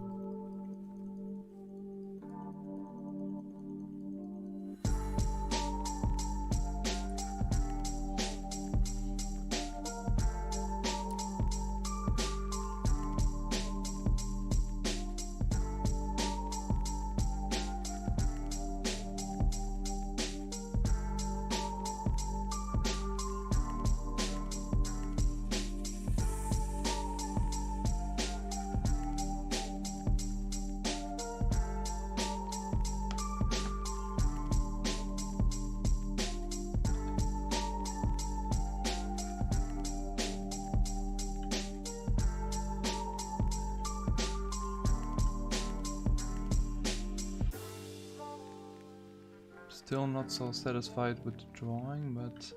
Still not so satisfied with the drawing, but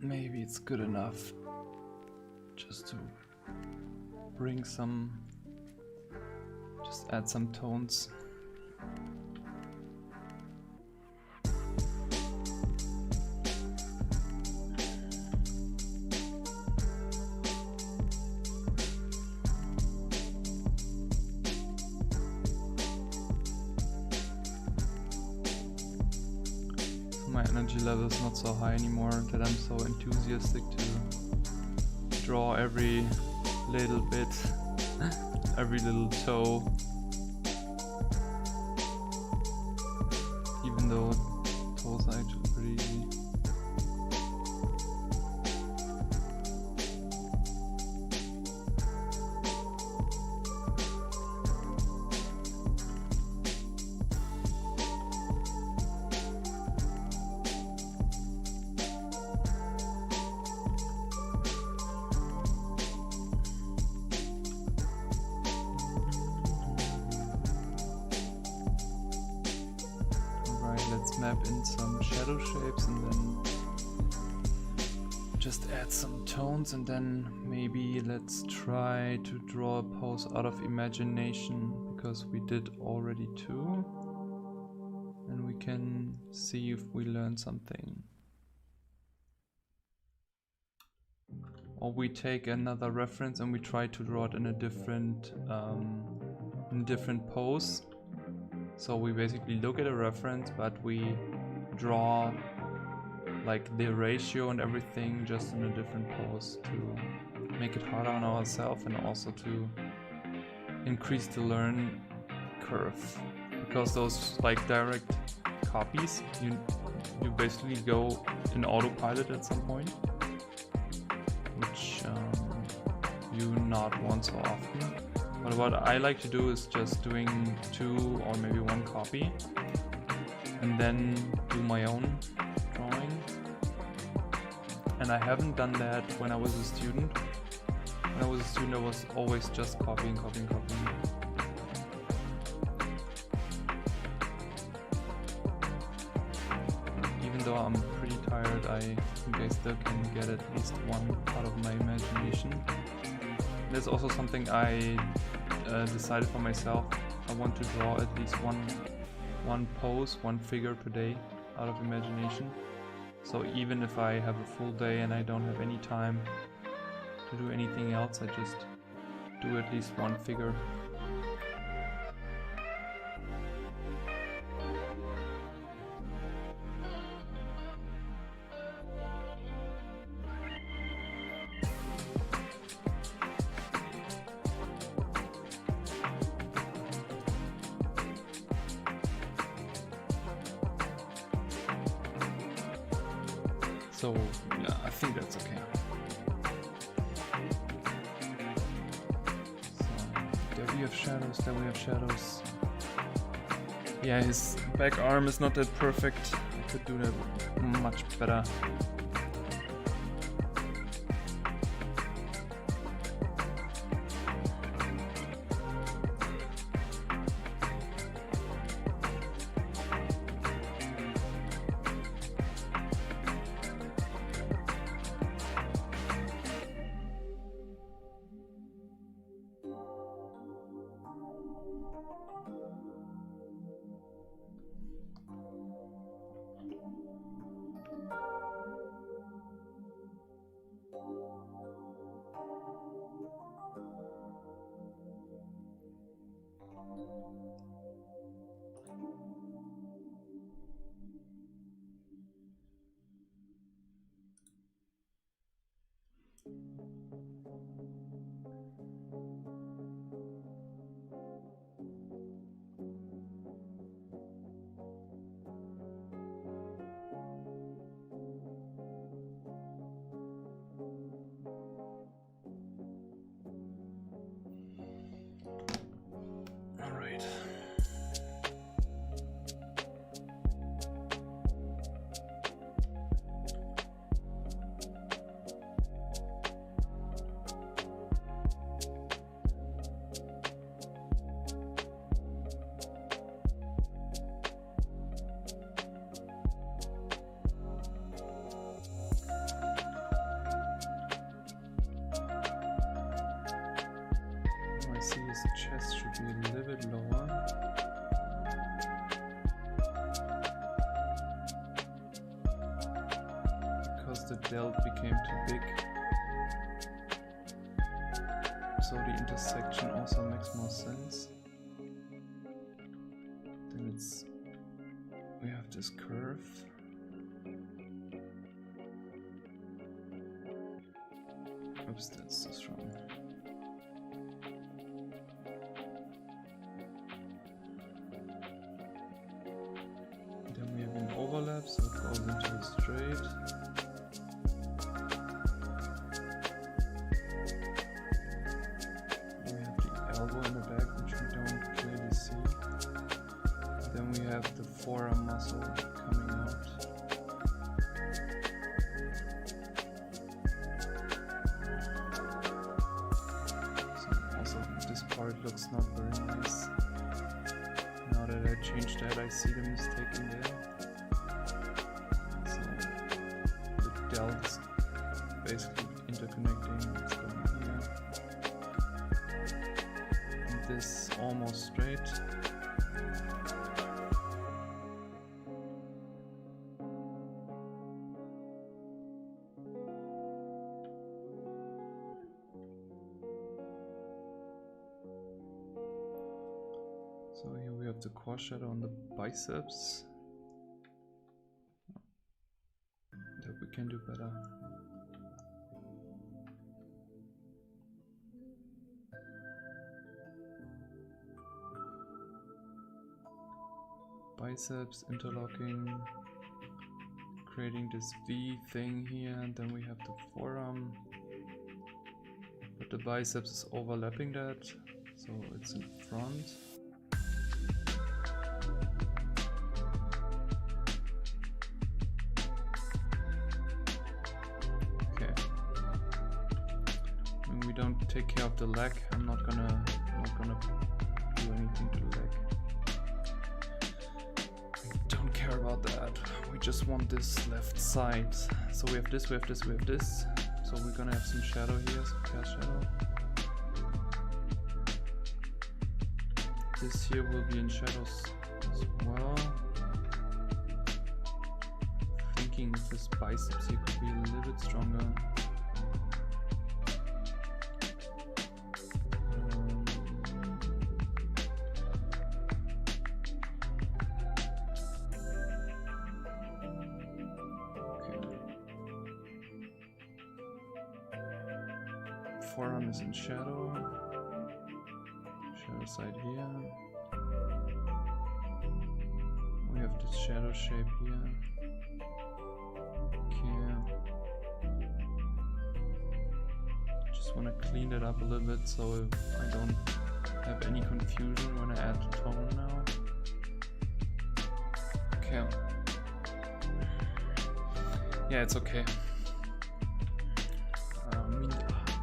maybe it's good enough just to bring some, just add some tones. Level is not so high anymore, that I'm so enthusiastic to draw every little bit, every little toe, even though toes are actually pretty easy. Map in some shadow shapes and then just add some tones, and then maybe let's try to draw a pose out of imagination, because we did already two. and we can see if we learn something. Or we take another reference and we try to draw it in a different pose. So we basically look at a reference, but we draw like the ratio and everything just in a different pose to make it harder on ourselves and also to increase the learn curve. Because those like direct copies, you basically go in autopilot at some point, which you not want so often. But what I like to do is just doing 2 or maybe 1 copy and then do my own drawing. And I haven't done that when I was a student. When I was a student, I was always just copying. Even though I'm pretty tired, I think I still can get at least one out of my imagination. There's also something I decided for myself. I want to draw at least one pose, one figure per day out of imagination. So even if I have a full day and I don't have any time to do anything else, I just do at least one figure. So yeah, I think that's okay. So there we have shadows, there we have shadows. Yeah, his back arm is not that perfect. I could do that much better. I see his chest should be a little bit lower. Because the delt became too big. So the intersection also makes more sense. Then we have this curve. Oops, that's too strong. Overlap, so it goes into a straight. We have the elbow in the back, which we don't clearly see. Then we have the forearm muscle coming out. So also this part looks not very nice. Now that I changed that, I see the mistake in there. Is basically interconnecting. It's going here. And this almost straight. So here we have the core shadow on the biceps. That we can do better. Biceps interlocking, creating this V thing here, and then we have the forearm. But the biceps is overlapping that, so it's in front. Okay. When we don't take care of the leg, I'm not gonna do anything to the leg. Don't care about that. We just want this left side. So we have this, we have this, we have this. So we're gonna have some shadow here, some cast shadow. This here will be in shadows as well. Thinking if this biceps here could be a little bit stronger. Forearm is in shadow. Shadow side here. We have this shadow shape here. Okay. Just want to clean it up a little bit so I don't have any confusion when I add tone now. Okay. Yeah, it's okay.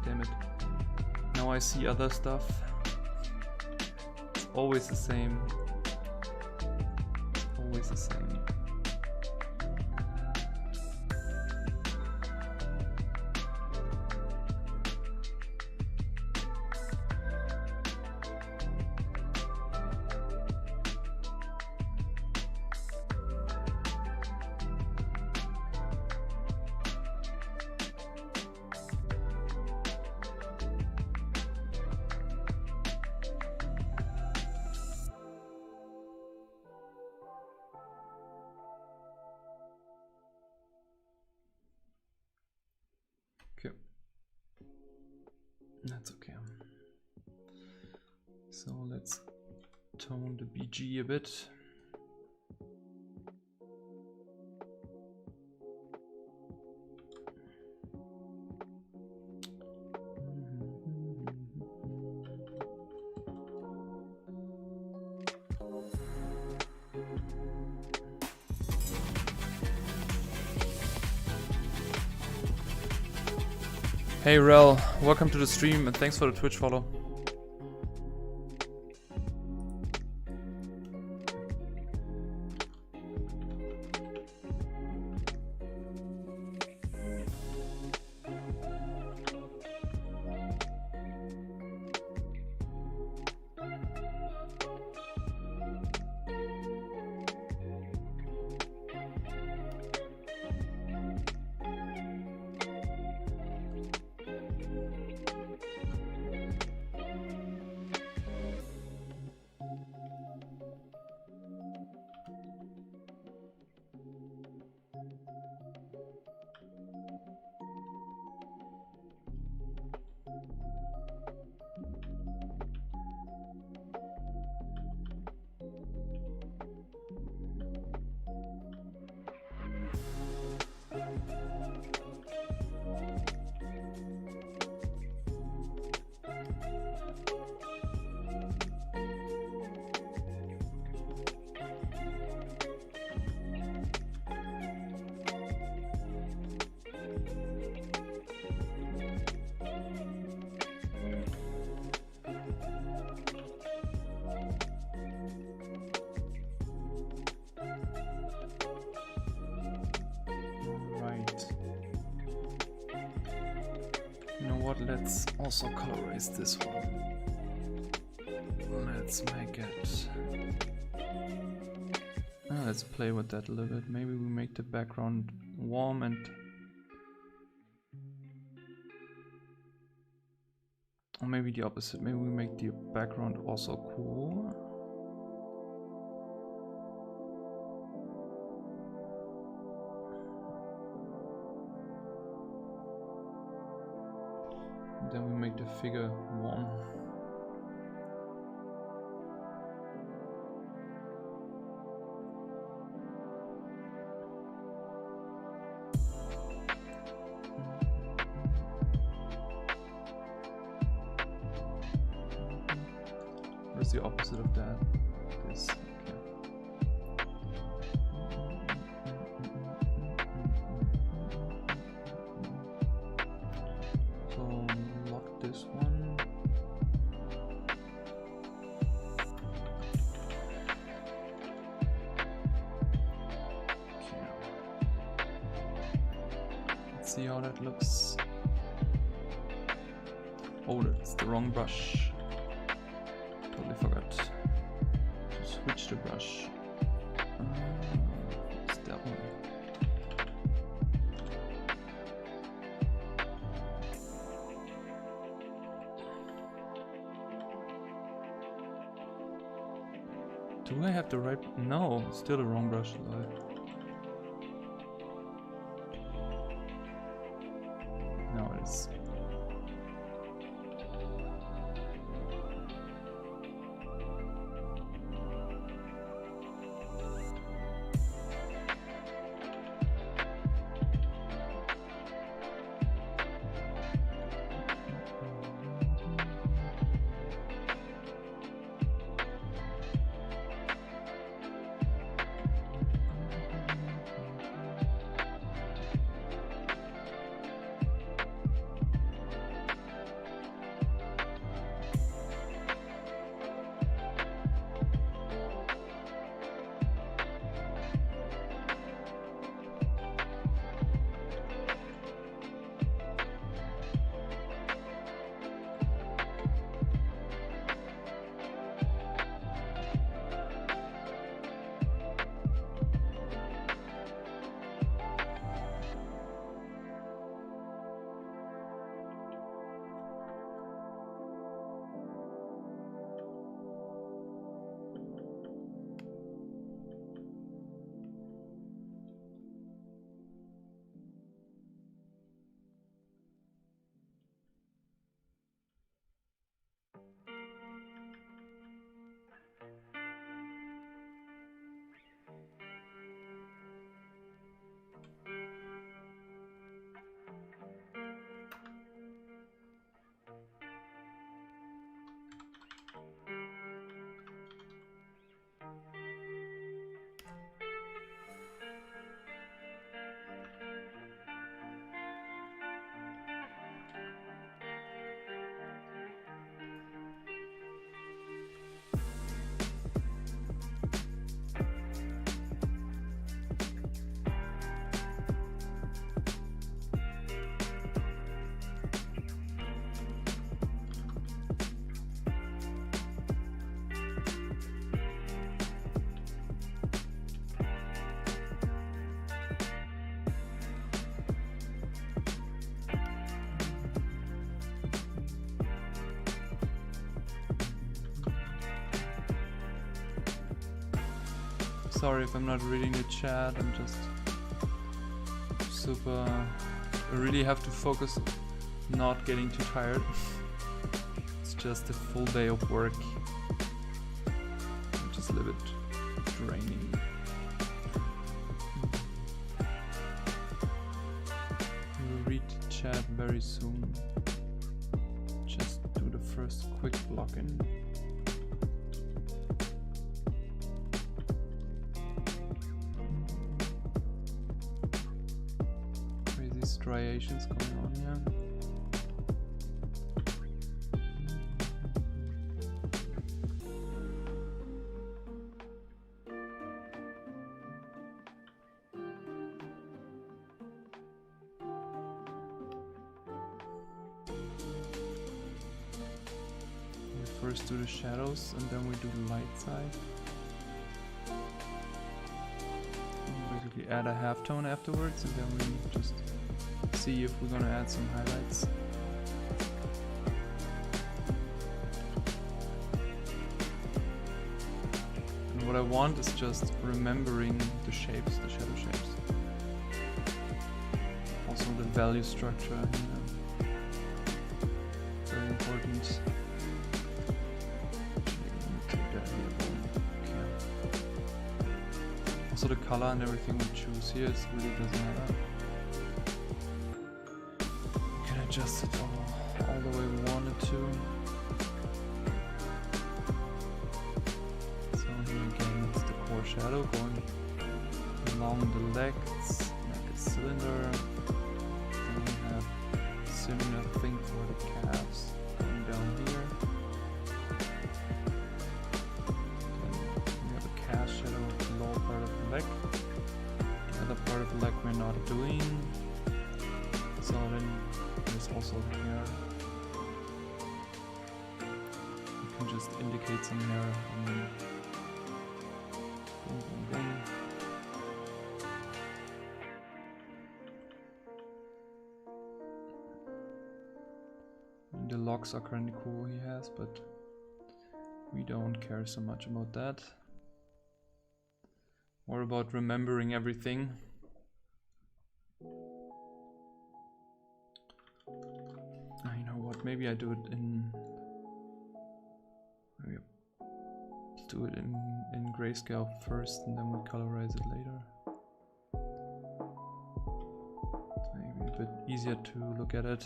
Damn it. Now I see other stuff. It's always the same. It's always the same. Okay, that's okay. So let's tone the BG a bit. Hey Rel, welcome to the stream and thanks for the Twitch follow. Let's also colorize this one. Let's make it. Let's play with that a little bit. Maybe we make the background warm and. Or maybe the opposite. Maybe we make the background also cool. Then we make the figure 1. What's the opposite of that? This. This one. Okay. Let's see how that looks. Oh, that's the wrong brush. Totally forgot to switch the brush. It's that one. Do I have the right? No, still the wrong brush. No, it's. Sorry if I'm not reading the chat, I'm just I really have to focus not getting too tired. It's just a full day of work. I'm just a little bit draining. We'll read the chat very soon. Just do the first quick block-in. Striations going on here. We first do the shadows and then we do the light side. We basically add a halftone afterwards and then we just see if we're gonna add some highlights. And what I want is just remembering the shapes, the shadow shapes. Also the value structure, you know. important. Take that here. Okay. Also the color and everything we choose here really doesn't matter. We can adjust it all the way we want it to. So here again it's the core shadow going along the legs like a cylinder. Then we have a similar thing for the calves going down here. Then we have a calf shadow of the lower part of the leg. The other part of the leg we're not doing. So then there's also here. You can just indicate some hair. Boom, boom, boom. The locks are kind of cool he has, but we don't care so much about that. Or about remembering everything. You know what, maybe I do it in... Maybe let's do it in grayscale first and then we colorize it later. Maybe a bit easier to look at it.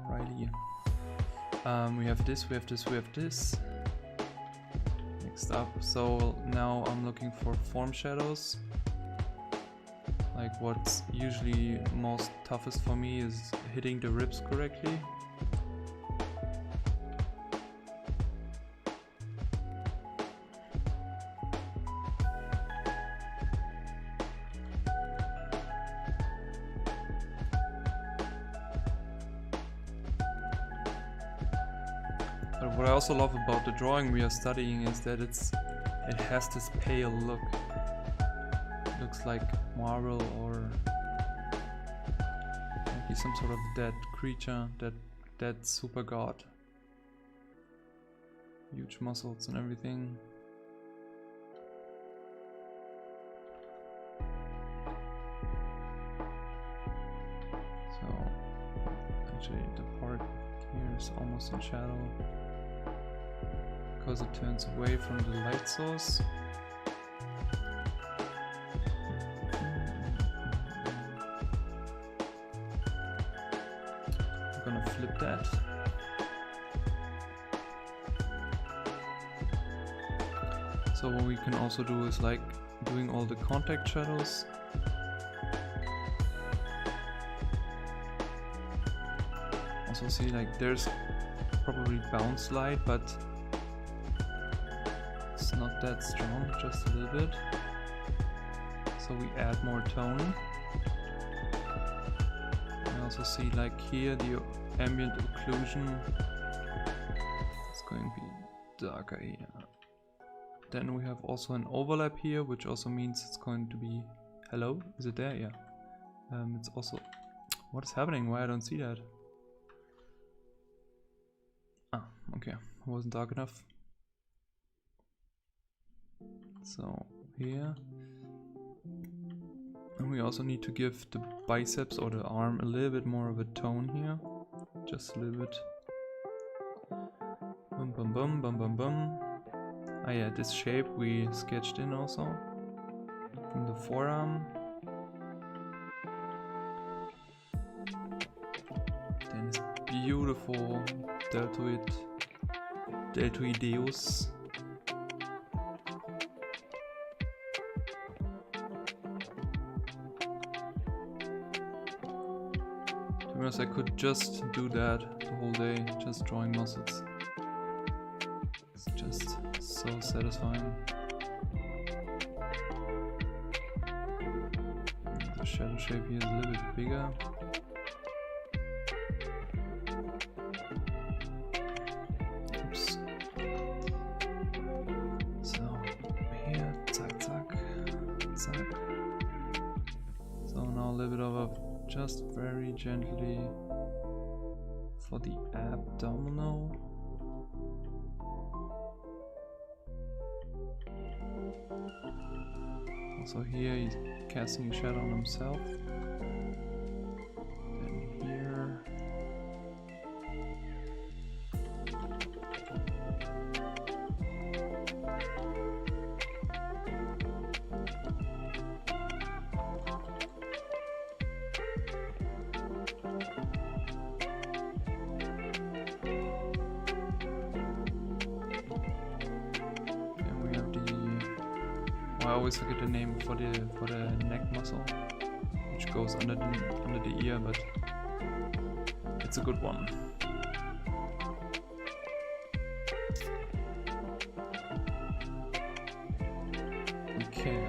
Alrighty. We have this, we have this, we have this. Next up, so now I'm looking for form shadows. Like what's usually most toughest for me is hitting the ribs correctly. But what I also love about the drawing we are studying is that it has this pale look. It looks like marble or maybe some sort of dead creature, dead super god. Huge muscles and everything. So actually the part here is almost in shadow because it turns away from the light source. I'm gonna flip that. So what we can also do is like doing all the contact shadows. Also see like there's probably bounce light, but it's not that strong, just a little bit. So we add more tone. I also see like here the ambient occlusion is going to be darker here. Then we have also an overlap here, which also means it's going to be... Hello? Is it there? Yeah. It's also... What is happening? Why I don't see that? Ah, okay. It wasn't dark enough. So, here. And we also need to give the biceps or the arm a little bit more of a tone here. Just a little bit. Bum bum bum bum bum bum. Ah yeah, this shape we sketched in also from the forearm. Then this beautiful deltoideus. To be honest, I could just do that the whole day, just drawing muscles. It's just so satisfying. The shadow shape here is a little bit bigger. Oops. So here, zack, zack, zack. So now a little bit of a, just very gently for the abdominal. So here he's casting a shadow on himself. And here. I always forget the name for the neck muscle, which goes under the ear, but it's a good one. Okay,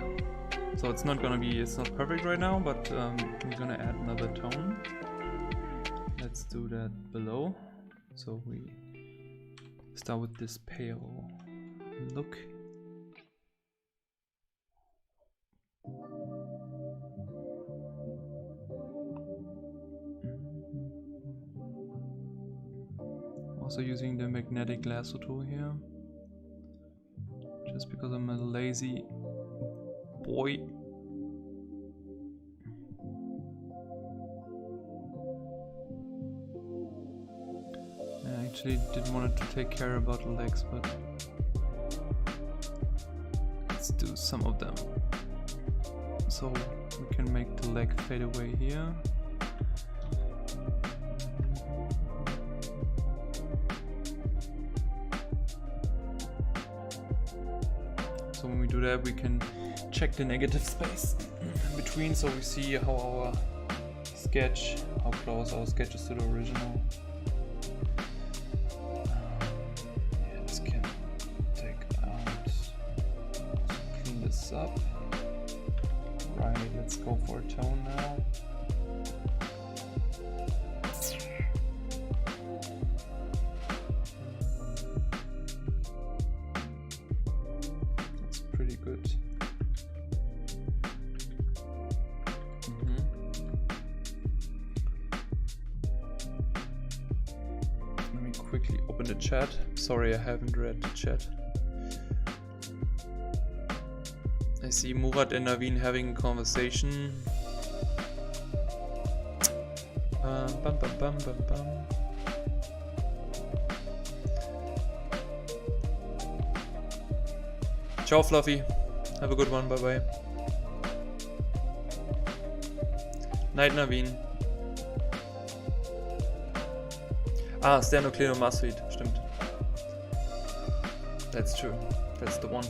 so it's not perfect right now, but we're gonna add another tone. Let's do that below. So we start with this pale look. Also using the magnetic lasso tool here, just because I'm a lazy boy. I actually didn't want to take care about the legs, but let's do some of them. So we can make the leg fade away here. So when we do that, we can check the negative space in between, so we see how our sketch, how close our sketch is to the original. Yeah, this can take out, clean this up. Right, let's go for a tone now. Good. Let me quickly open the chat. Sorry, I haven't read the chat. I see Murat and Naveen having a conversation. Bum, bum, bum, bum, bum. Ciao, Fluffy. Have a good one. Bye bye. Night, Naveen. Ah, Sternocleidomastoid. Stimmt. That's true. That's the one.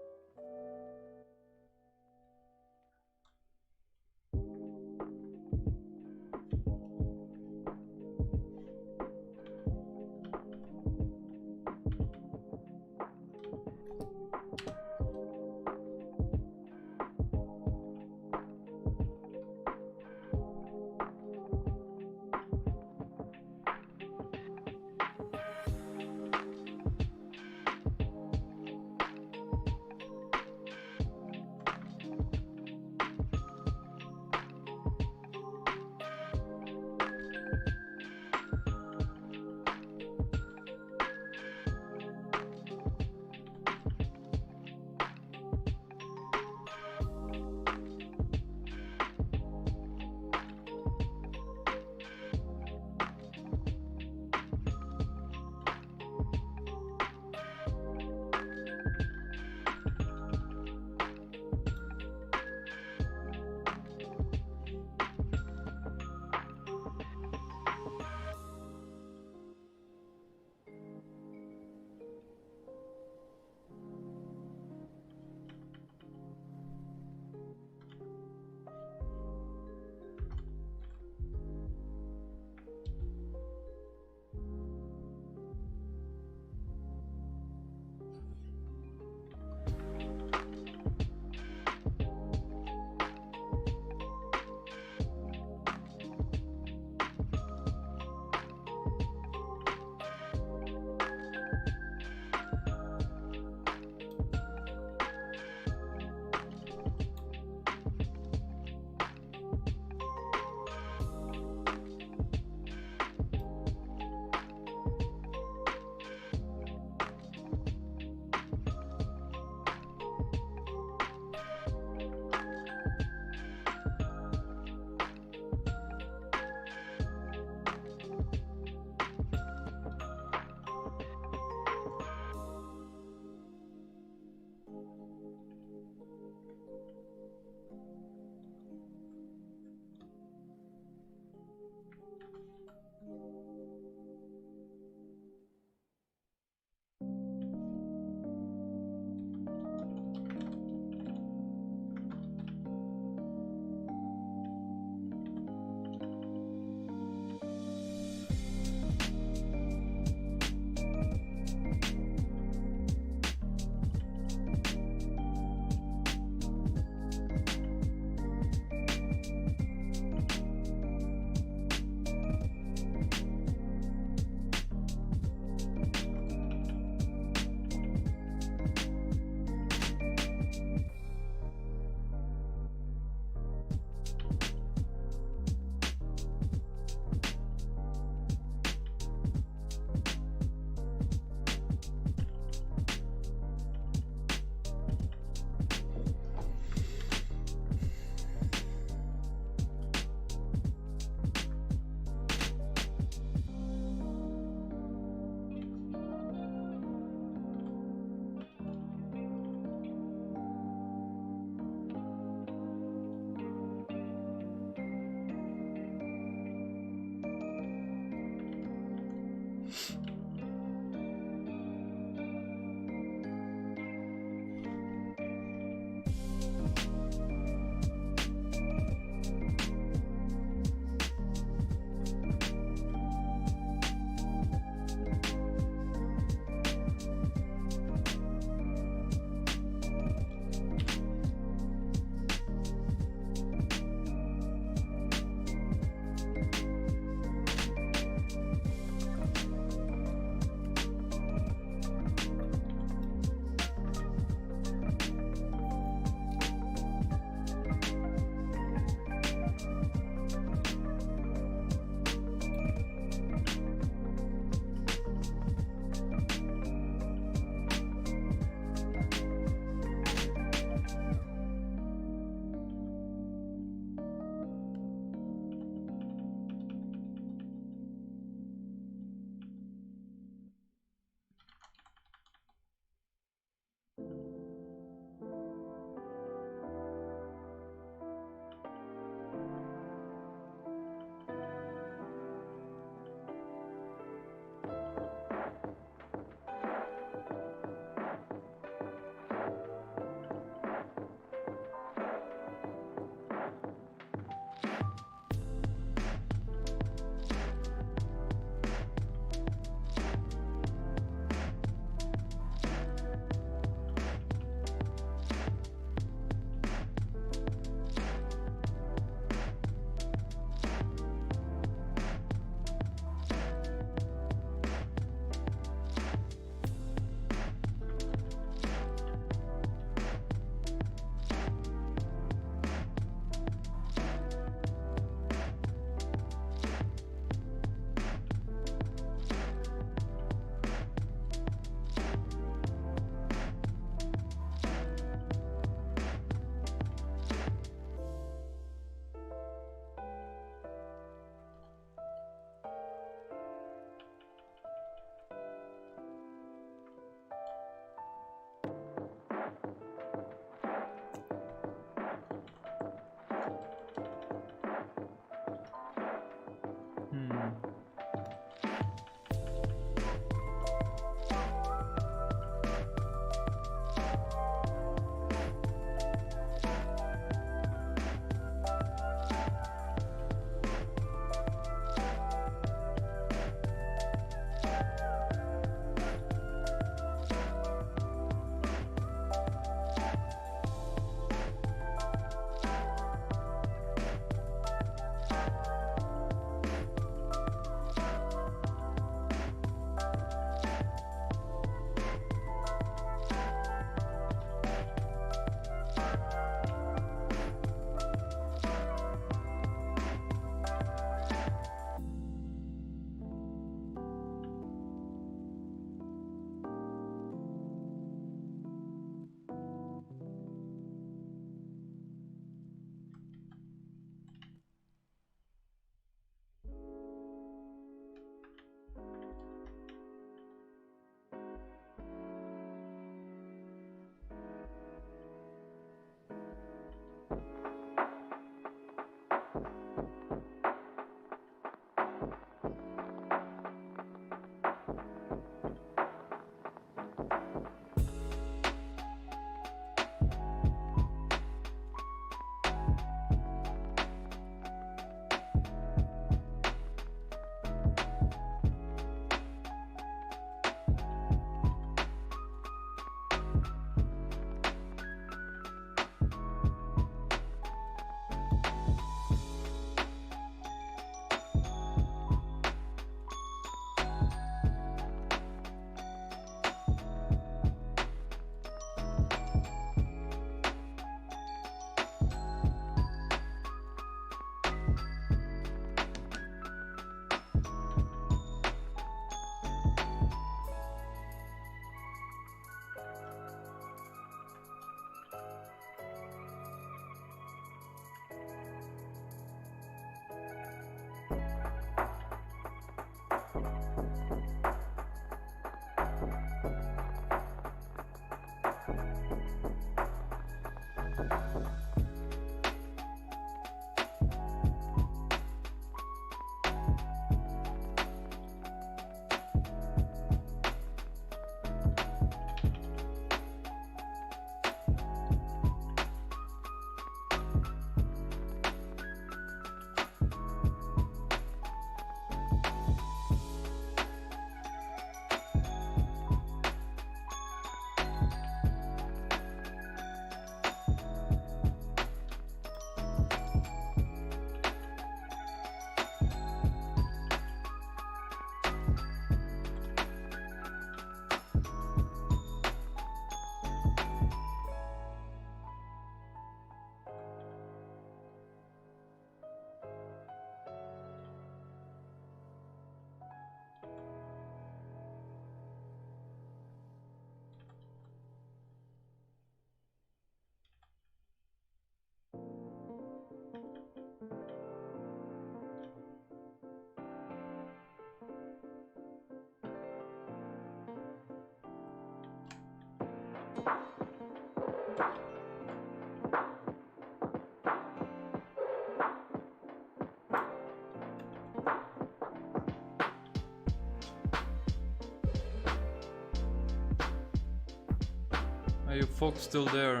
Are you folks still there?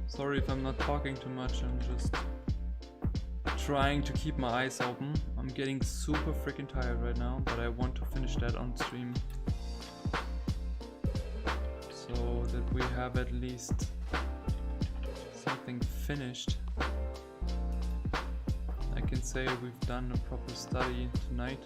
Sorry if I'm not talking too much, I'm just trying to keep my eyes open. I'm getting super freaking tired right now, but I want to finish that on stream so that we have at least something finished. I can say we've done a proper study tonight.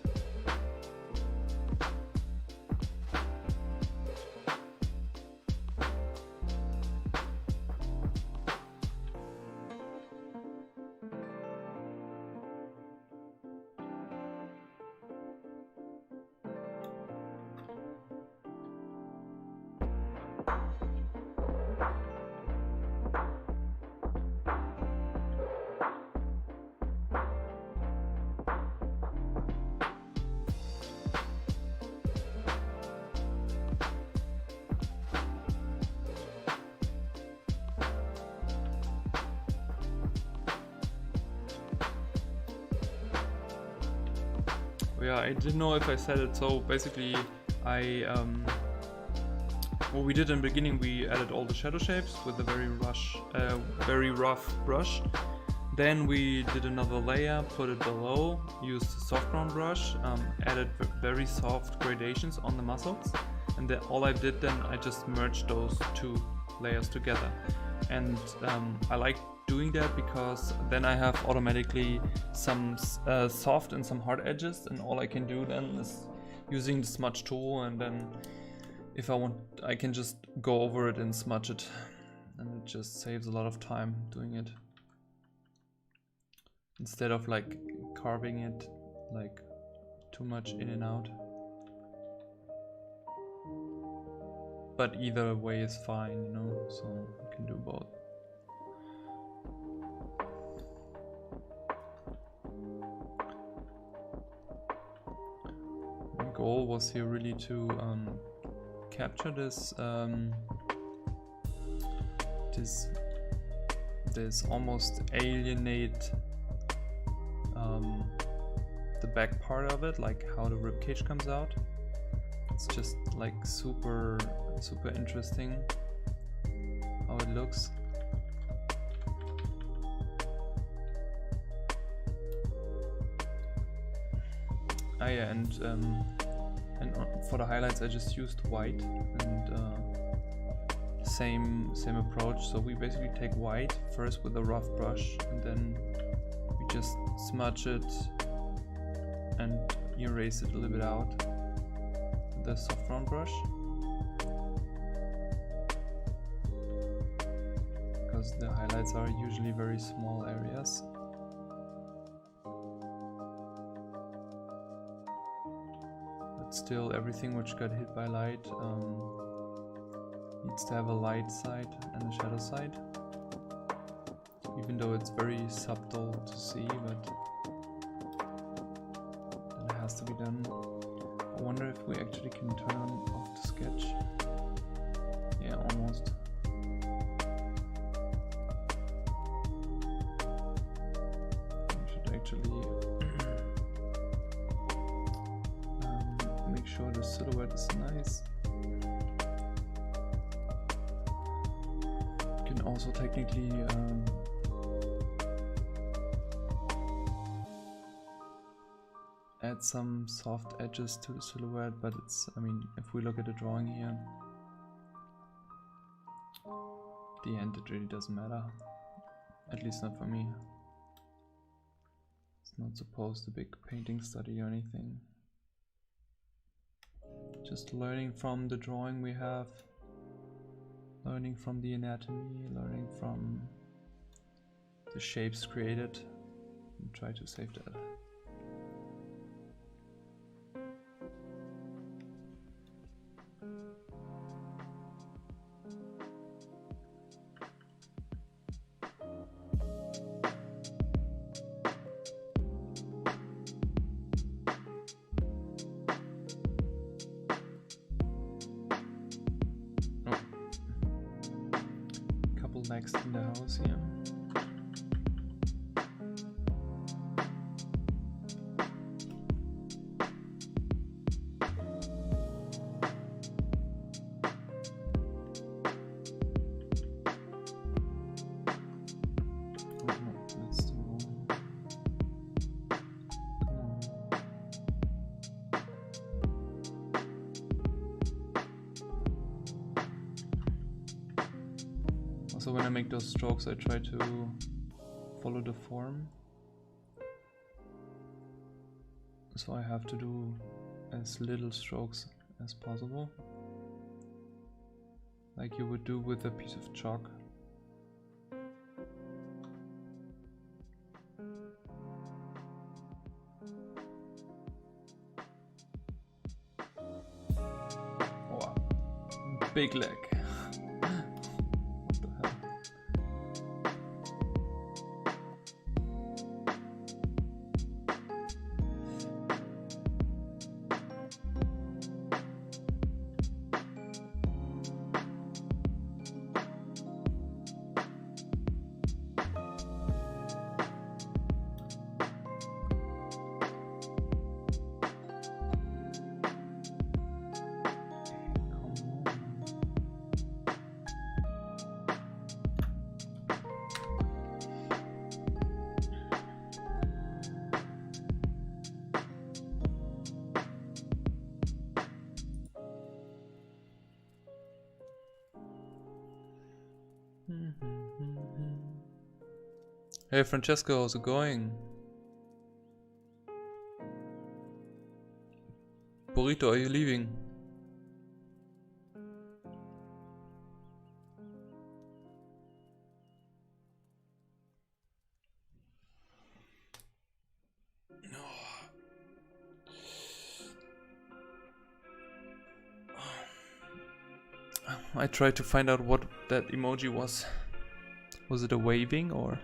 yeah, I didn't know if I said it. So basically, what we did in the beginning, we added all the shadow shapes with a very rough brush. Then we did another layer, put it below, used the soft ground brush, added very soft gradations on the muscles, and then all I did then, I just merged those two layers together. And I like doing that because then I have automatically some soft and some hard edges, and all I can do then is using the smudge tool, and then if I want, I can just go over it and smudge it, and it just saves a lot of time doing it, instead of like carving it like too much in and out. But either way is fine, you know, so you can do both. My goal was here really to capture this this almost alienate the back part of it, like how the ribcage comes out. It's just like super interesting how it looks. Ah yeah, and for the highlights I just used white, and same approach. So we basically take white first with a rough brush, and then we just smudge it and erase it a little bit out with the soft round brush, because the highlights are usually very small areas. But still, everything which got hit by light needs to have a light side and a shadow side, even though it's very subtle to see, but it has to be done. I wonder if we actually can turn off the sketch. Yeah, almost. I should actually make sure the silhouette is nice. You can also technically add some soft edges to the silhouette, but it's, I mean, if we look at the drawing here, at the end it really doesn't matter, at least not for me. It's not supposed a big painting study or anything, just learning from the drawing we have, learning from the anatomy, learning from the shapes created, and try to save that. Next in the house here. So when I make those strokes, I try to follow the form. So I have to do as little strokes as possible, like you would do with a piece of chalk. Wow, big leg. Hey Francesco, how's it going? Burrito, are you leaving? I tried to find out what that emoji was. Was it a waving or?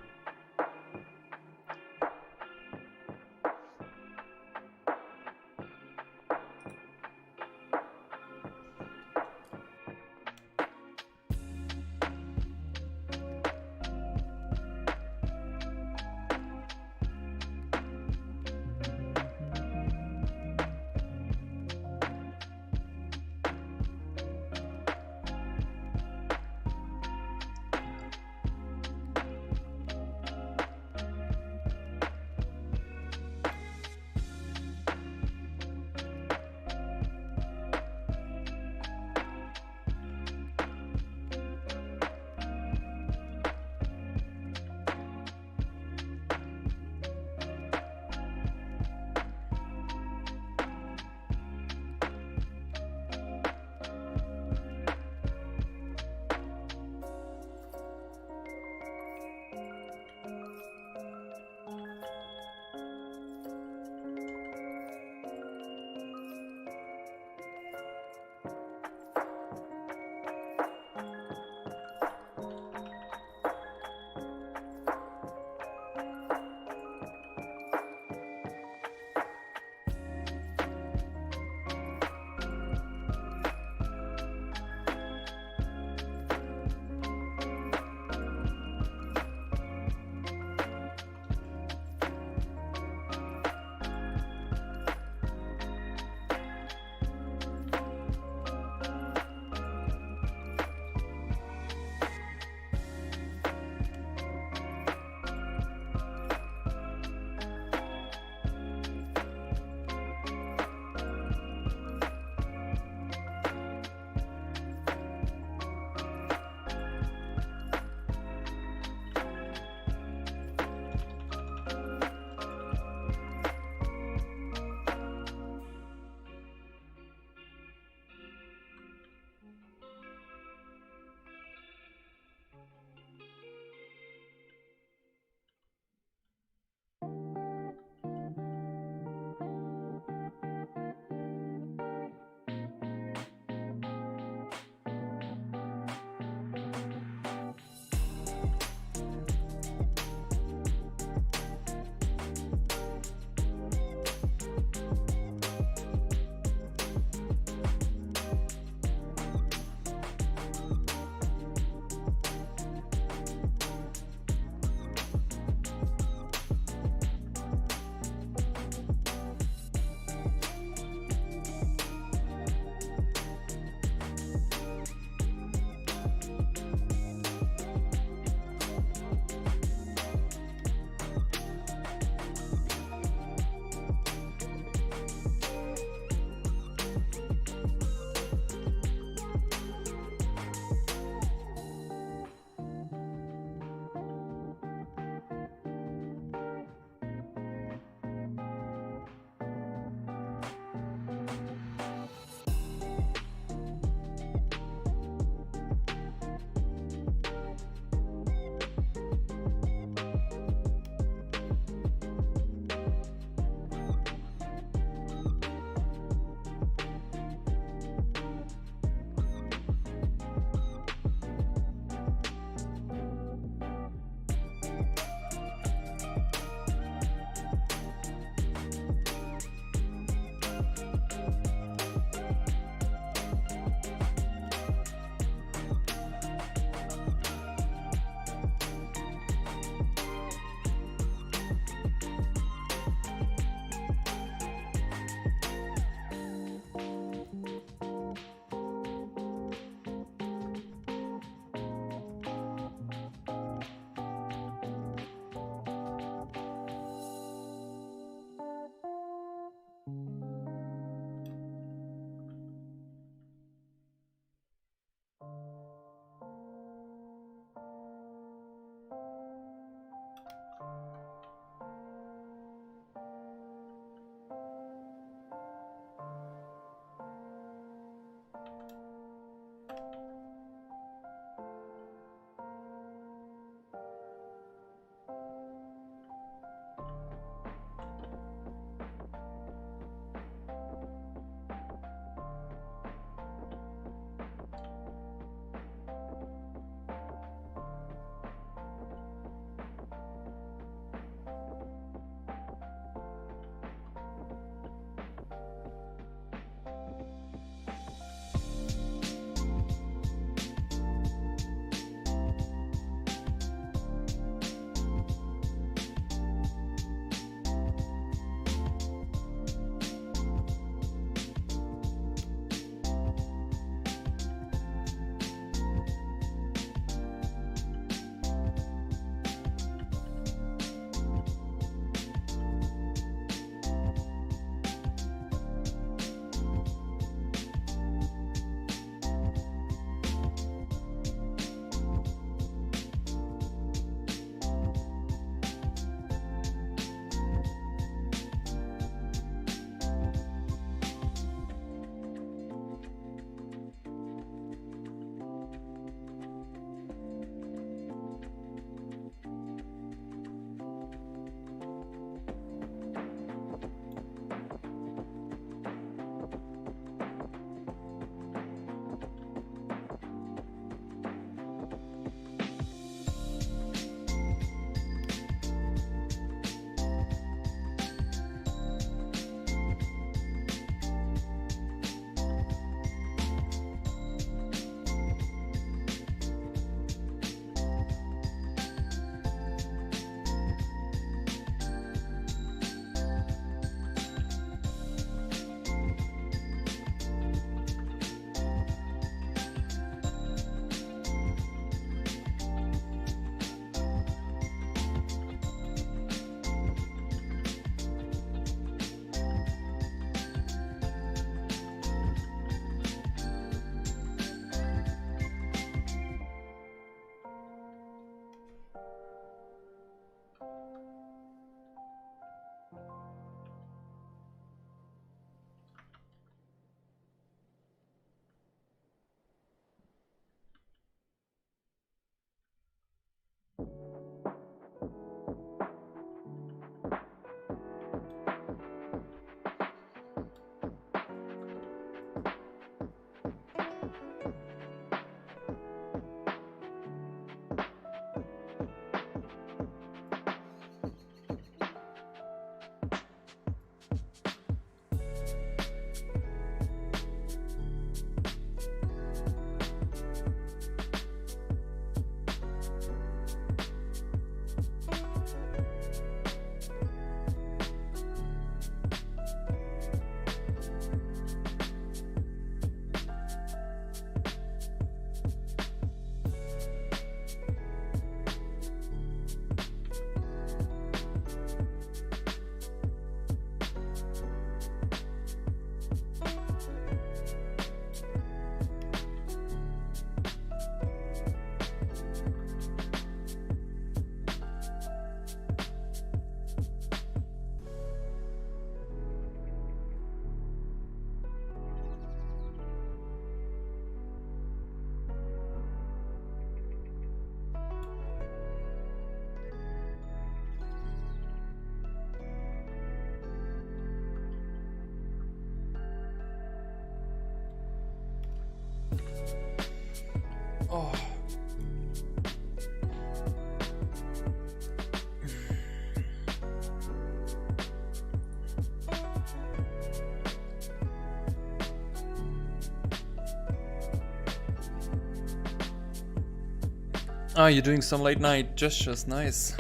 Ah, you're doing some late night gestures, nice.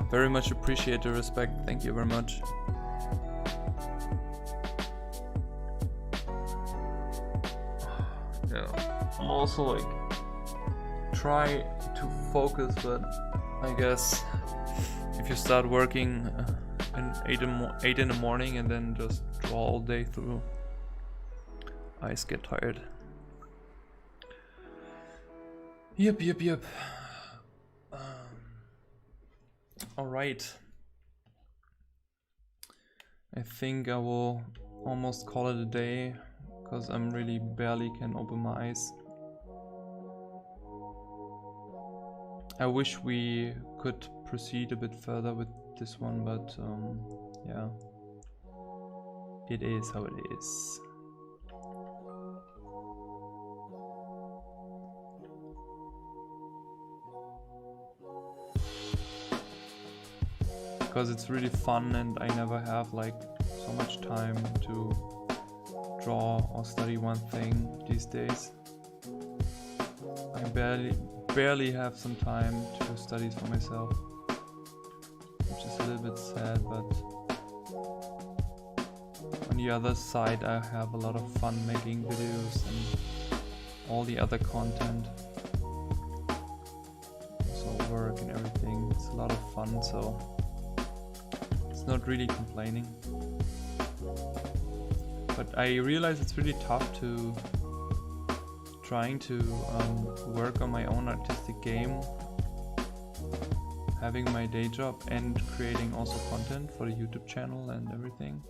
Very much appreciate the respect, thank you very much. Yeah, I'm also like try to focus, but I guess if you start working at 8 in the morning and then just draw all day through, eyes get tired. Yep. All right. I think I will almost call it a day because I'm really barely can open my eyes. I wish we could proceed a bit further with this one, but yeah, it is how it is. Because it's really fun and I never have like so much time to draw or study one thing these days. I barely have some time to do studies for myself, which is a little bit sad, but on the other side I have a lot of fun making videos and all the other content, so work and everything. It's a lot of fun, so not really complaining, but I realize it's really tough to trying to work on my own artistic game, having my day job and creating also content for the YouTube channel and everything.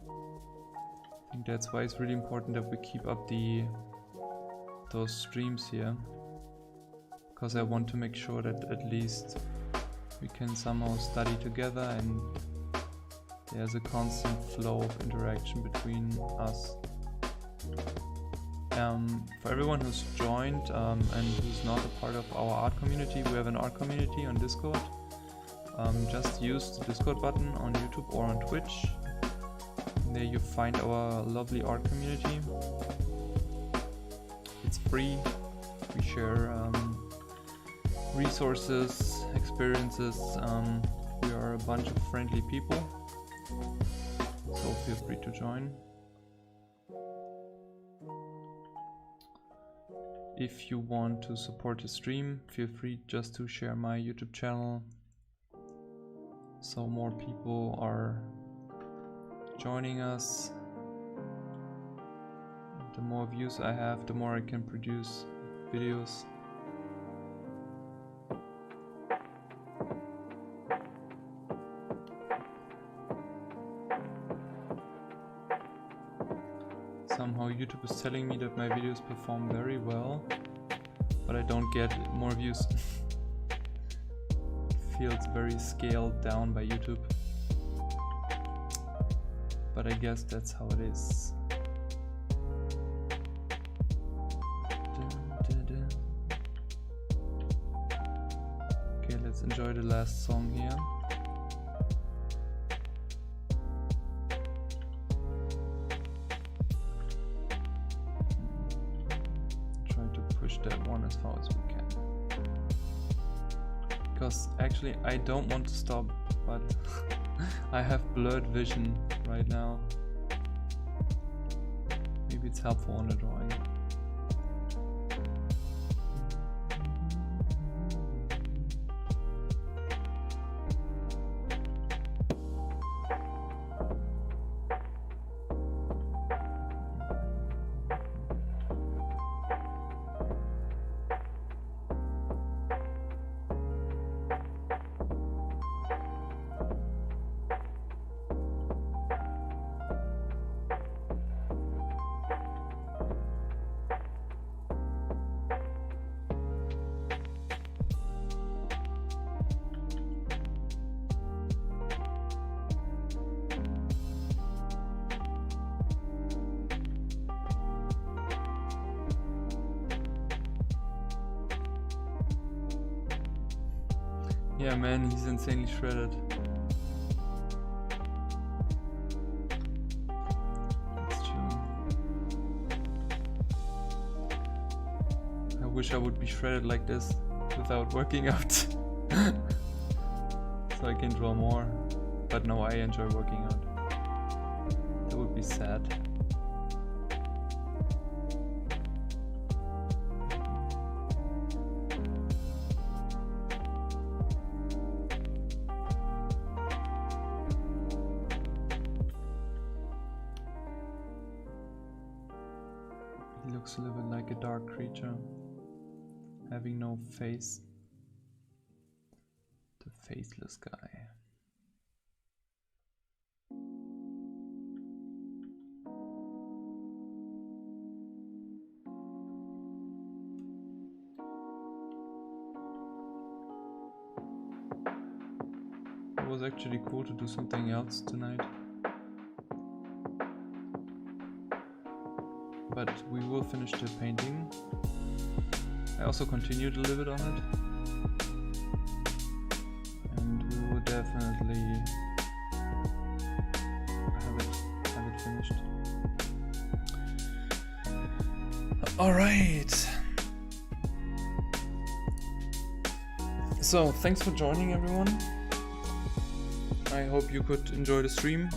I think that's why it's really important that we keep up those streams here, because I want to make sure that at least we can somehow study together and there's a constant flow of interaction between us. For everyone who's joined and who's not a part of our art community, we have an art community on Discord. Just use the Discord button on YouTube or on Twitch. There you find our lovely art community. It's free. We share resources, experiences. We are a bunch of friendly people, so feel free to join. If you want to support the stream, feel free just to share my YouTube channel so more people are joining us. The more views I have, the more I can produce videos. Somehow YouTube is telling me that my videos perform very well, but I don't get more views. Feels very scaled down by YouTube, but I guess that's how it is. Okay, let's enjoy the last song here. That one as far as we can, because actually I don't want to stop, but I have blurred vision right now. Maybe it's helpful on the drawing. Yeah, man, he's insanely shredded. That's true. I wish I would be shredded like this without working out. So I can draw more. But no, I enjoy working out. That would be sad. He looks a little bit like a dark creature, having no face. The faceless guy. It was actually cool to do something else tonight. But we will finish the painting. I also continued a little bit on it. And we will definitely have it finished. Alright. So, thanks for joining everyone. I hope you could enjoy the stream.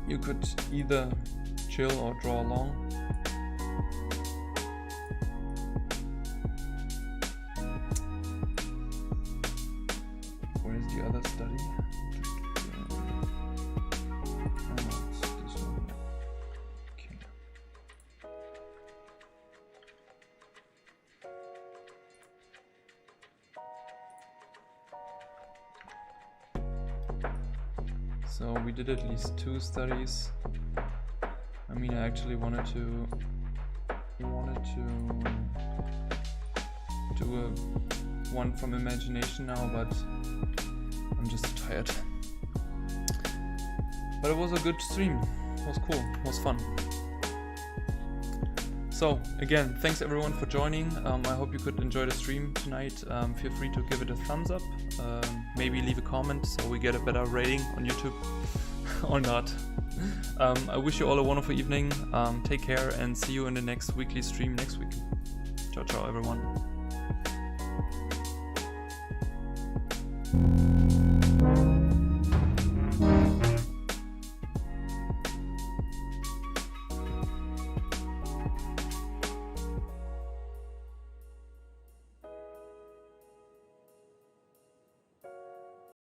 You could either chill or draw along. Where's the other study? Oh, it's this one. Okay. So we did at least 2 studies. I mean, I actually wanted to do one from imagination now, but I'm just tired. But it was a good stream. It was cool. It was fun. So again, thanks everyone for joining. I hope you could enjoy the stream tonight. Feel free to give it a thumbs up. Maybe leave a comment so we get a better rating on YouTube or not. I wish you all a wonderful evening. Take care and see you in the next weekly stream next week. Ciao, ciao, everyone.